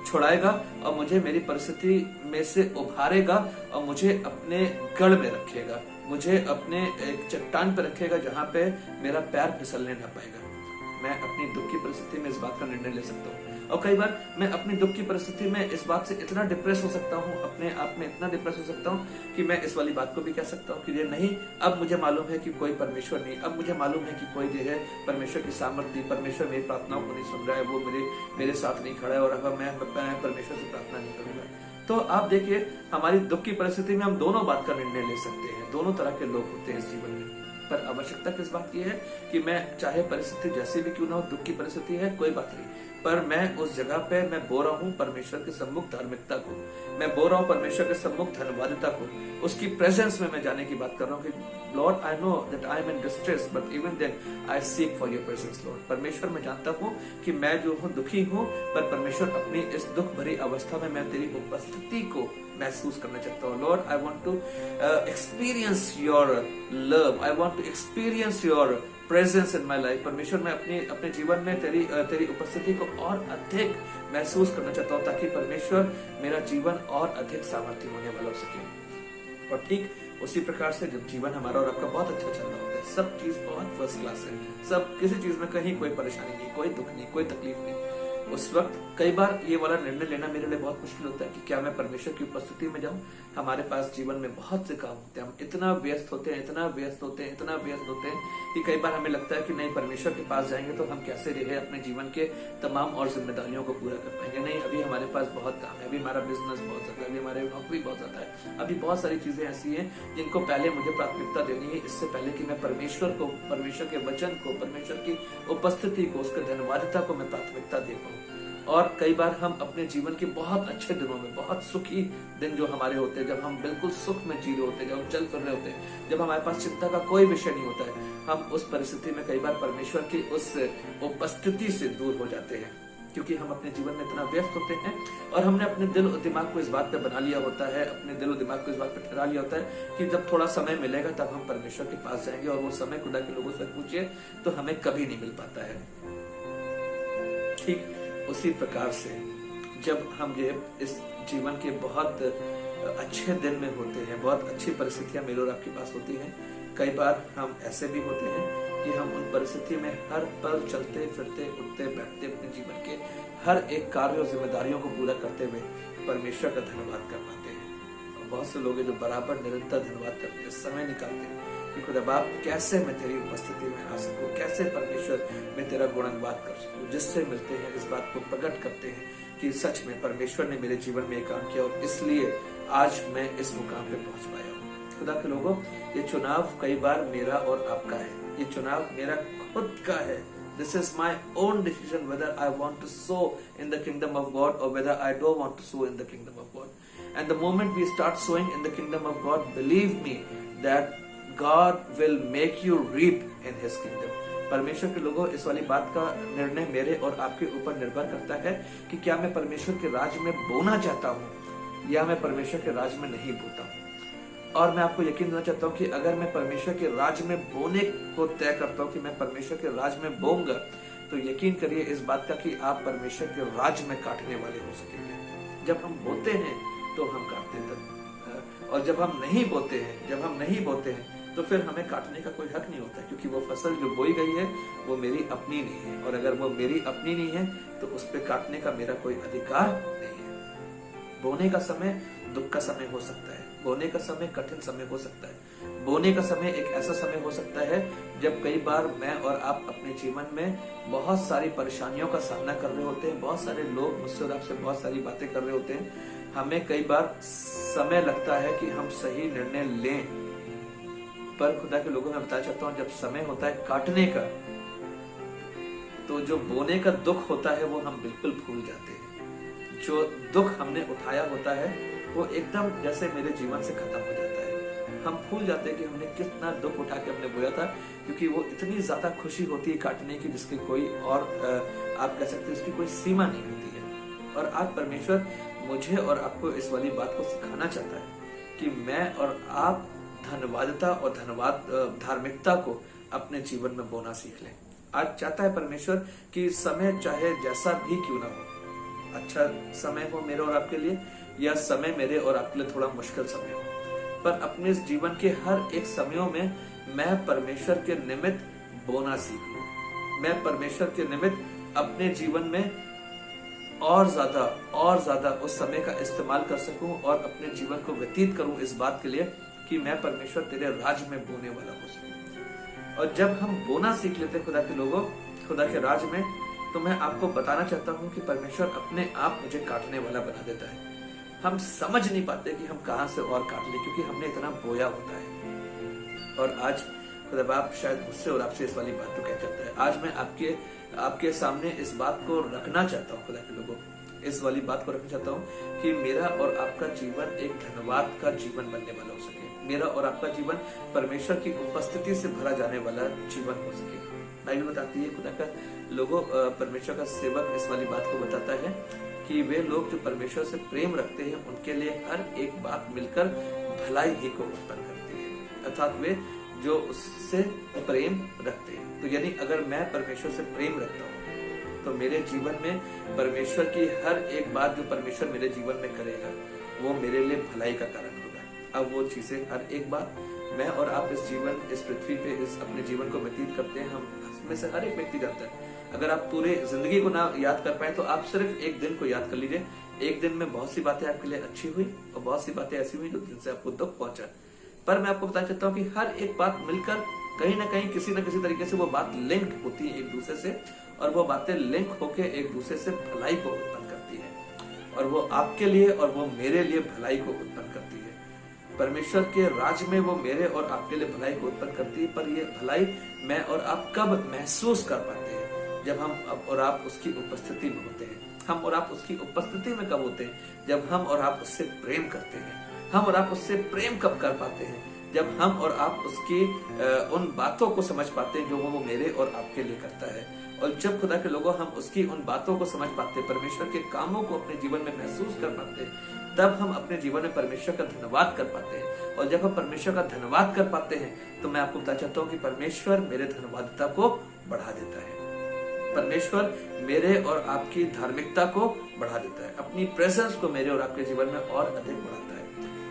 छुड़ाएगा और मुझे मेरी परिस्थिति में से उभारेगा और मुझे अपने गढ़ में रखेगा, मुझे अपने एक चट्टान पर रखेगा जहां पे मेरा पैर फिसलने ना पाएगा। मैं अपनी दुख की परिस्थिति में इस बात का निर्णय ले सकता हूँ। और कई बार मैं अपनी दुख की परिस्थिति में इस बात से इतना डिप्रेस हो सकता हूँ, अपने आप में इतना डिप्रेस हो सकता हूँ कि मैं इस वाली बात को भी कह सकता हूँ कि ये नहीं, अब मुझे मालूम है कि कोई परमेश्वर नहीं, अब मुझे मालूम है कि कोई जो है परमेश्वर की सामर्थ्य, परमेश्वर मेरी प्रार्थनाओं को नहीं सुन रहा है, वो मेरे साथ नहीं खड़ा है और अब मैं परमेश्वर से प्रार्थना नहीं करूंगा। तो आप देखिए, हमारी दुख की परिस्थिति में हम दोनों बात का निर्णय ले सकते हैं। दोनों तरह के लोग होते हैं इस जीवन में, पर आवश्यकता किस बात की है कि मैं चाहे परिस्थिति जैसी भी क्यों ना हो, दुख की परिस्थिति है कोई बात नहीं, पर मैं उस जगह पे मैं बो रहा हूँ परमेश्वर के सम्मुख धार्मिकता को, मैं बो रहा हूँ परमेश्वर के सम्मुख धन्यवादिता को, उसकी प्रेजेंस में मैं जाने की बात कर रहा हूँ कि Lord I know that I am in distress but even then I seek for your presence Lord. परमेश्वर मैं जानता हूँ कि मैं जो हूँ दुखी हूँ, पर परमेश्वर अपनी इस दुख भरी अवस्था में मैं तेरी उपस्थिति को महसूस करना चाहता हूँ। Lord I want to experience your love, I want to experience your presence in my life. परमेश्वर मैं अपने जीवन में तेरी उपस्थिति को और अधिक महसूस करना चाहता हूँ ताकि परमेश्वर मेरा जीवन और अधिक सामर्थ्य होने वाला हो सके। और ठीक उसी प्रकार से जब जीवन हमारा और आपका बहुत अच्छा चल रहा होता है, सब चीज बहुत फर्स्ट क्लास है, सब किसी चीज में कहीं कोई परेशानी नहीं, कोई दुख नहीं, कोई तकलीफ नहीं, उस वक्त कई बार ये वाला निर्णय लेना मेरे लिए बहुत मुश्किल होता है कि क्या मैं परमेश्वर की उपस्थिति में जाऊं। हमारे पास जीवन में बहुत से काम होते हैं, हम इतना व्यस्त होते हैं कि कई बार हमें लगता है कि नहीं, परमेश्वर के पास जाएंगे तो हम कैसे रहे अपने जीवन के तमाम और जिम्मेदारियों को पूरा कर पाएंगे। नहीं, अभी हमारे पास बहुत काम है, अभी हमारा बिजनेस बहुत ज्यादा है, अभी हमारे नौकरी बहुत ज्यादा है, अभी बहुत सारी चीजें ऐसी हैं जिनको पहले मुझे प्राथमिकता देनी है, इससे पहले कि मैं परमेश्वर को, परमेश्वर के वचन को, परमेश्वर की उपस्थिति को, उसके धन्यवादिता को मैं प्राथमिकता दे पाऊं। और कई बार हम अपने जीवन के बहुत अच्छे दिनों में, बहुत सुखी दिन जो हमारे होते हैं, जब हम बिल्कुल सुख में जी रहे होते हैं, जब हम चल फिर रहे होते हैं, जब हमारे पास चिंता का कोई विषय नहीं होता है, हम उस परिस्थिति में कई बार परमेश्वर की उस उपस्थिति से दूर हो जाते हैं, क्योंकि हम अपने जीवन में इतना व्यस्त होते हैं और हमने अपने दिल और दिमाग को इस बात पे बना लिया होता है, अपने दिल और दिमाग को इस बात पे ठहरा लिया होता है कि जब थोड़ा समय मिलेगा तब हम परमेश्वर के पास जाएंगे, और वो समय खुदा के लोगों से पूछिए तो हमें कभी नहीं मिल पाता है। ठीक उसी प्रकार से जब हम ये इस जीवन के बहुत अच्छे दिन में होते हैं, बहुत अच्छी परिस्थितियां मेरे और आपके पास होती हैं, कई बार हम ऐसे भी होते हैं कि हम उन परिस्थिति में हर पल चलते फिरते, उठते बैठते, अपने जीवन के हर एक कार्य और जिम्मेदारियों को पूरा करते हुए परमेश्वर का धन्यवाद कर पाते हैं। और बहुत से लोग हैं जो बराबर निरंतर धन्यवाद करते हैं, समय निकालते हैं कि खुदा बाप कैसे मैं तेरी उपस्थिति में आ सकूं, कैसे परमेश्वर मैं तेरा गुणगान कर सकूं। जिससे मिलते हैं इस बात को प्रकट करते हैं कि सच में परमेश्वर ने मेरे जीवन में एक काम किया और इसलिए आज मैं इस मुकाम पे पहुंच पाया हूँ। खुदा के लोगों, ये चुनाव कई बार मेरा और आपका है, ये चुनाव मेरा खुद का है। This is my own decision whether I want to sow in the kingdom of God or whether I don't want to sow in the kingdom of God. And the moment we start sowing in the kingdom of God, believe me that God will make you reap in His kingdom. परमेश्वर के लोगों, इस वाली बात का निर्णय मेरे और आपके ऊपर निर्भर करता है कि क्या मैं परमेश्वर के राज में बोना चाहता हूँ या मैं परमेश्वर के राज में नहीं बोता हूँ। और मैं आपको यकीन देना चाहता हूँ कि अगर मैं परमेश्वर के राज में बोने को तय करता हूँ कि मैं परमेश्वर के राज में बोऊंगा, तो यकीन करिए इस बात का कि आप परमेश्वर के राज में काटने वाले हो सकेंगे। जब हम बोते हैं तो हम काटते हैं, और जब हम नहीं बोते हैं तो फिर हमें काटने का कोई हक नहीं होता, क्योंकि वो फसल जो बोई गई है वो मेरी अपनी नहीं है, और अगर वो मेरी अपनी नहीं है तो उस पर काटने का मेरा कोई अधिकार नहीं है। बोने का समय दुख का समय हो सकता है, बोने का समय कठिन समय हो सकता है, बोने का समय एक ऐसा समय हो सकता है जब कई बार मैं और आप अपने जीवन में बहुत सारी परेशानियों का सामना कर रहे होते हैं, बहुत सारे लोग मुझसे और आपसे बहुत सारी बातें कर रहे होते हैं, हमें कई बार समय लगता है कि हम सही निर्णय लें, पर खुदा के लोगों में बताना चाहता हूँ जब समय होता है काटने का, तो जो बोने का दुख होता है वो हम बिल्कुल भूल जाते हैं। जो दुख हमने उठाया होता है वो एकदम जैसे मेरे जीवन से खत्म हो जाता है। हम भूल जाते हैं कि हमने कितना दुख उठा के हमने बोया था, क्योंकि वो इतनी ज्यादा खुशी होती है काटने की जिसकी कोई और आप कह सकते हैं उसकी कोई सीमा नहीं होती है। और आज परमेश्वर मुझे और आपको इस वाली बात को सिखाना चाहता है कि मैं और आप धन्यवादता और धार्मिकता को अपने जीवन में बोना सीख लें। आज चाहता है परमेश्वर कि समय चाहे जैसा भी क्यों ना हो, अच्छा समय हो मेरे और आपके लिए या समय मेरे और आपके लिए थोड़ा मुश्किल समय हो, पर अपने इस जीवन के हर एक समयों में मैं परमेश्वर के निमित्त बोना सीख लूं। मैं परमेश्वर के निमित्त अपने जीवन में और ज्यादा उस समय का इस्तेमाल कर सकूं और अपने जीवन को व्यतीत करूं इस बात के लिए कि मैं परमेश्वर तेरे राज में बोने वाला हो सकूं। और जब हम बोना सीख लेते हैं खुदा के लोगों, खुदा के राज में, तो मैं आपको बताना चाहता हूं कि परमेश्वर अपने आप मुझे काटने वाला बना देता है। हम समझ नहीं पाते कि हम कहां से और काट ले, क्योंकि हमने इतना बोया होता है। और आज खुदा बाप शायद मुझसे और आपसे इस वाली बात को कह चाहता है। आज मैं आपके सामने इस बात को रखना चाहता हूँ, खुदा के लोगों, इस वाली बात को रखना चाहता हूँ कि मेरा और आपका जीवन एक धन्यवाद का जीवन बनने वाला हो सके। मेरा और आपका जीवन परमेश्वर की उपस्थिति से भरा जाने वाला जीवन हो सके। बाइबल बताती है, खुदा का लोगों, परमेश्वर का सेवक इस वाली बात को बताता है कि वे लोग जो परमेश्वर से प्रेम रखते हैं उनके लिए हर एक बात मिलकर भलाई ही को उत्पन्न करती है, अर्थात वे जो उससे प्रेम रखते हैं। तो यानी अगर मैं परमेश्वर से प्रेम रखता हूँ तो मेरे जीवन में परमेश्वर की हर एक बात जो परमेश्वर मेरे जीवन में करेगा वो मेरे लिए भलाई का कारण होगा। अब वो चीजें हर एक बात मैं और आप इस पृथ्वी पे इस अपने जीवन को व्यतीत करते हैं, हम में से हर एक व्यक्ति जानता है। अगर आप पूरे जिंदगी को ना याद कर पाए तो आप सिर्फ एक दिन को याद कर लीजिए। एक दिन में बहुत सी बातें आपके लिए अच्छी हुई और बहुत सी बातें ऐसी हुई जो जिनसे आपको दुख पहुंचा, पर मैं आपको बताना चाहता हूँ कि हर एक बात मिलकर कहीं ना कहीं किसी न किसी तरीके से वो बात लिंक्ड होती है एक दूसरे से, और वो बातें लिंक होके एक दूसरे से भलाई को उत्पन्न करती है, और वो आपके लिए और वो मेरे लिए भलाई को उत्पन्न करती है। परमेश्वर के राज में वो मेरे और आपके लिए भलाई को उत्पन्न करती है, पर ये भलाई मैं और आप कब महसूस कर पाते हैं? जब हम और आप उसकी उपस्थिति में होते हैं। हम और आप उसकी उपस्थिति में कब होते हैं? जब हम और आप उससे प्रेम करते हैं। हम और आप उससे प्रेम कब कर पाते हैं? जब हम और आप उसकी उन बातों को समझ पाते हैं जो वो मेरे और आपके लिए करता है। और जब खुदा के लोगों हम उसकी उन बातों को समझ पाते हैं, परमेश्वर के कामों को अपने जीवन में महसूस कर पाते हैं, तब हम अपने जीवन में परमेश्वर का धन्यवाद कर पाते हैं। और जब हम परमेश्वर का धन्यवाद कर पाते हैं तो मैं आपको बताना चाहता हूँ कि परमेश्वर मेरे धन्यवादता को बढ़ा देता है। परमेश्वर मेरे और आपकी धार्मिकता को बढ़ा देता है, अपनी प्रेजेंस को मेरे और आपके जीवन में और अधिक बढ़ाता है।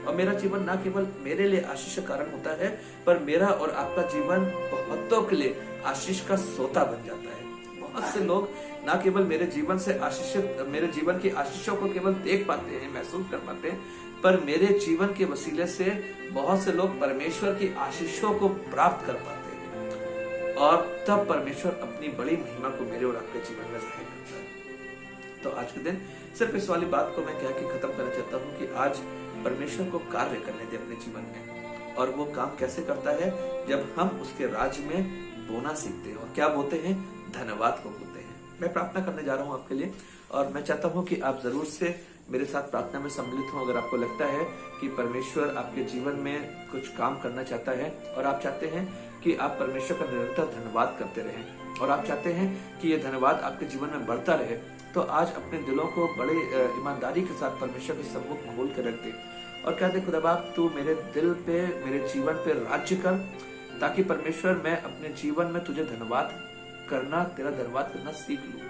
और मेरा जीवन ना केवल मेरे लिए आशीष का कारण होता है, पर मेरा और आपका जीवन बहुतों के लिए आशीष का सोता बन जाता है। बहुत से लोग ना केवल मेरे जीवन से आशीषित, मेरे जीवन की आशीषों को केवल देख पाते हैं, महसूस कर पाते हैं, पर मेरे जीवन के वसीले से बहुत से लोग परमेश्वर की आशीषों को प्राप्त कर पाते हैं, और तब परमेश्वर अपनी बड़ी महिमा को मेरे और आपके जीवन में जाहिर करता है। तो आज के दिन सिर्फ इस वाली बात को मैं कह के खत्म करना चाहता हूँ कि आज परमेश्वर को कार्य करने दे अपने जीवन में। और वो काम कैसे करता है? जब हम उसके राज में बोना सीखते हैं। और क्या बोते हैं? धन्यवाद को बोते हैं। मैं प्रार्थना करने जा रहा हूँ आपके लिए, और मैं चाहता हूँ कि आप जरूर से मेरे साथ प्रार्थना में सम्मिलित हो। अगर आपको लगता है कि परमेश्वर आपके जीवन में कुछ काम करना चाहता है और आप चाहते हैं कि आप परमेश्वर का निरंतर धन्यवाद करते रहें, और आप चाहते हैं कि ये धन्यवाद आपके जीवन में बढ़ता रहे, तो आज अपने दिलों को बड़े ईमानदारी के साथ परमेश्वर के सम्मुख खोल कर रख दें और कहते खुदा बाप तू मेरे दिल पे, मेरे जीवन पे राज्य कर, ताकि परमेश्वर मैं अपने जीवन में तुझे धन्यवाद करना, तेरा धन्यवाद करना सीख लूं।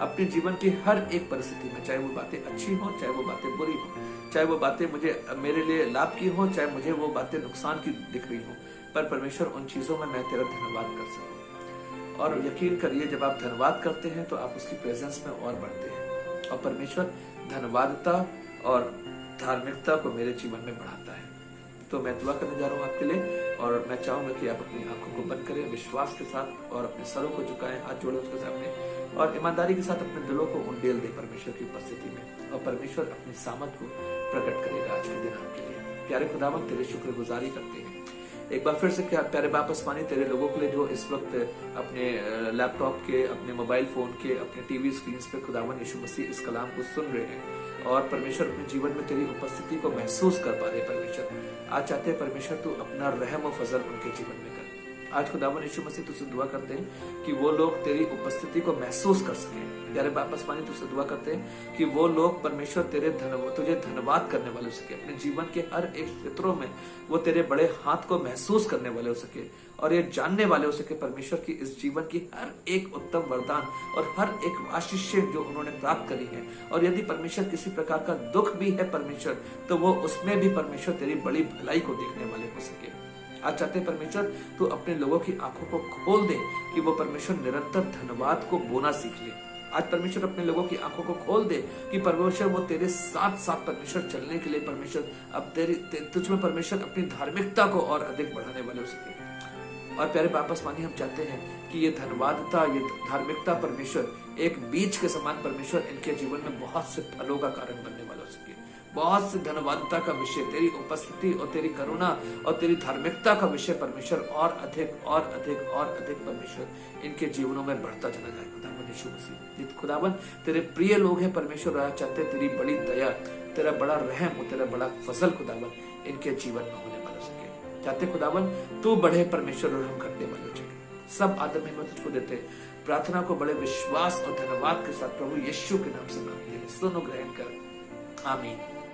अपने जीवन की हर एक परिस्थिति में, चाहे वो बातें अच्छी हो, चाहे वो बातें बुरी हो, चाहे वो बातें मुझे मेरे लिए लाभ की हो, चाहे मुझे वो बातें नुकसान की दिख रही हो, पर परमेश्वर उन चीजों में मैं तेरा धन्यवाद कर सकूं। और यकीन करिए जब आप धन्यवाद करते हैं तो आप उसकी प्रेजेंस में और बढ़ते हैं, और परमेश्वर धन्यवादता और धार्मिकता को मेरे जीवन में बढ़ाता है। तो मैं दुआ करने जा रहा हूँ आपके लिए, और मैं चाहूंगा कि आप अपनी आंखों को बंद करें विश्वास के साथ, और अपने सरों को झुकाएं, हाथ जोड़े उसके सामने, और ईमानदारी के साथ अपने दिलों को उंडेल दे परमेश्वर की उपस्थिति में, और परमेश्वर अपनी सामर्थ को प्रकट करेगा आज के दिन आपके लिए। प्यारे खुदावन तेरे शुक्रगुजारी करते हैं एक बार फिर से, क्या प्यारे बाप आसमानी तेरे लोगों के लिए जो इस वक्त अपने लैपटॉप के, अपने मोबाइल फोन के, अपने टीवी स्क्रीन पे खुदावन यीशु मसीह इस कलाम को सुन रहे हैं, और परमेश्वर अपने जीवन में तेरी उपस्थिति को महसूस कर पा रहे। परमेश्वर आज चाहते हैं परमेश्वर तू अपना रहम और फजल उनके जीवन में कर। आज खुदावन यीशु मसीह तुझसे दुआ करते हैं कि वो लोग तेरी उपस्थिति को महसूस कर सके। प्यारे बाप आसमानी तुझसे दुआ करते हैं कि वो लोग परमेश्वर तुझे धन्यवाद करने वाले हो सके, अपने जीवन के हर एक क्षेत्रों में वो तेरे बड़े हाथ को महसूस करने वाले हो सके, और ये जानने वाले हो सके परमेश्वर की इस जीवन की हर एक उत्तम वरदान और हर एक आशीष जो उन्होंने प्राप्त करी है। और यदि परमेश्वर किसी प्रकार का दुख भी है परमेश्वर, तो वो उसमें भी परमेश्वर तेरी बड़ी भलाई को देखने वाले हो सके। आज चाहते हैं परमेश्वर तू अपने लोगों की आंखों को खोल दे कि वो परमेश्वर निरंतर धन्यवाद को बोना सीख ले। आज परमेश्वर अपने लोगों की आंखों को खोल दे कि परमेश्वर वो तेरे साथ साथ परमेश्वर चलने के लिए परमेश्वर अब तुझ में परमेश्वर अपनी धार्मिकता को और अधिक बढ़ाने वाले हो सके। और प्यारे बाप आसमानी हम चाहते हैं कि ये धन्यवादता, ये धार्मिकता परमेश्वर एक बीज के समान परमेश्वर इनके जीवन में बहुत से फलों का कारण बनने वाला हो सके। बहुत से धन्यवादता का विषय, तेरी उपस्थिति और तेरी करुणा और तेरी धार्मिकता का विषय परमेश्वर और अधिक और अधिक और अधिक परमेश्वर इनके जीवनों में बढ़ता चला जाए। खुदावन यीशु मसीह खुदावन तेरे प्रिय लोग हैं परमेश्वर, चाहते तेरी बड़ी दया, तेरा बड़ा रहम और तेरा बड़ा फजल खुदावन इनके जीवन में होने वाला सके। चाहते खुदावन तू बढ़े परमेश्वर और हम घटने वाले हो सके। सब आदर महिमा तुझको देते, प्रार्थना को बड़े विश्वास और धन्यवाद के साथ प्रभु यीशु के नाम से मांगते हैं, सुनो ग्रहण कर, आमीन।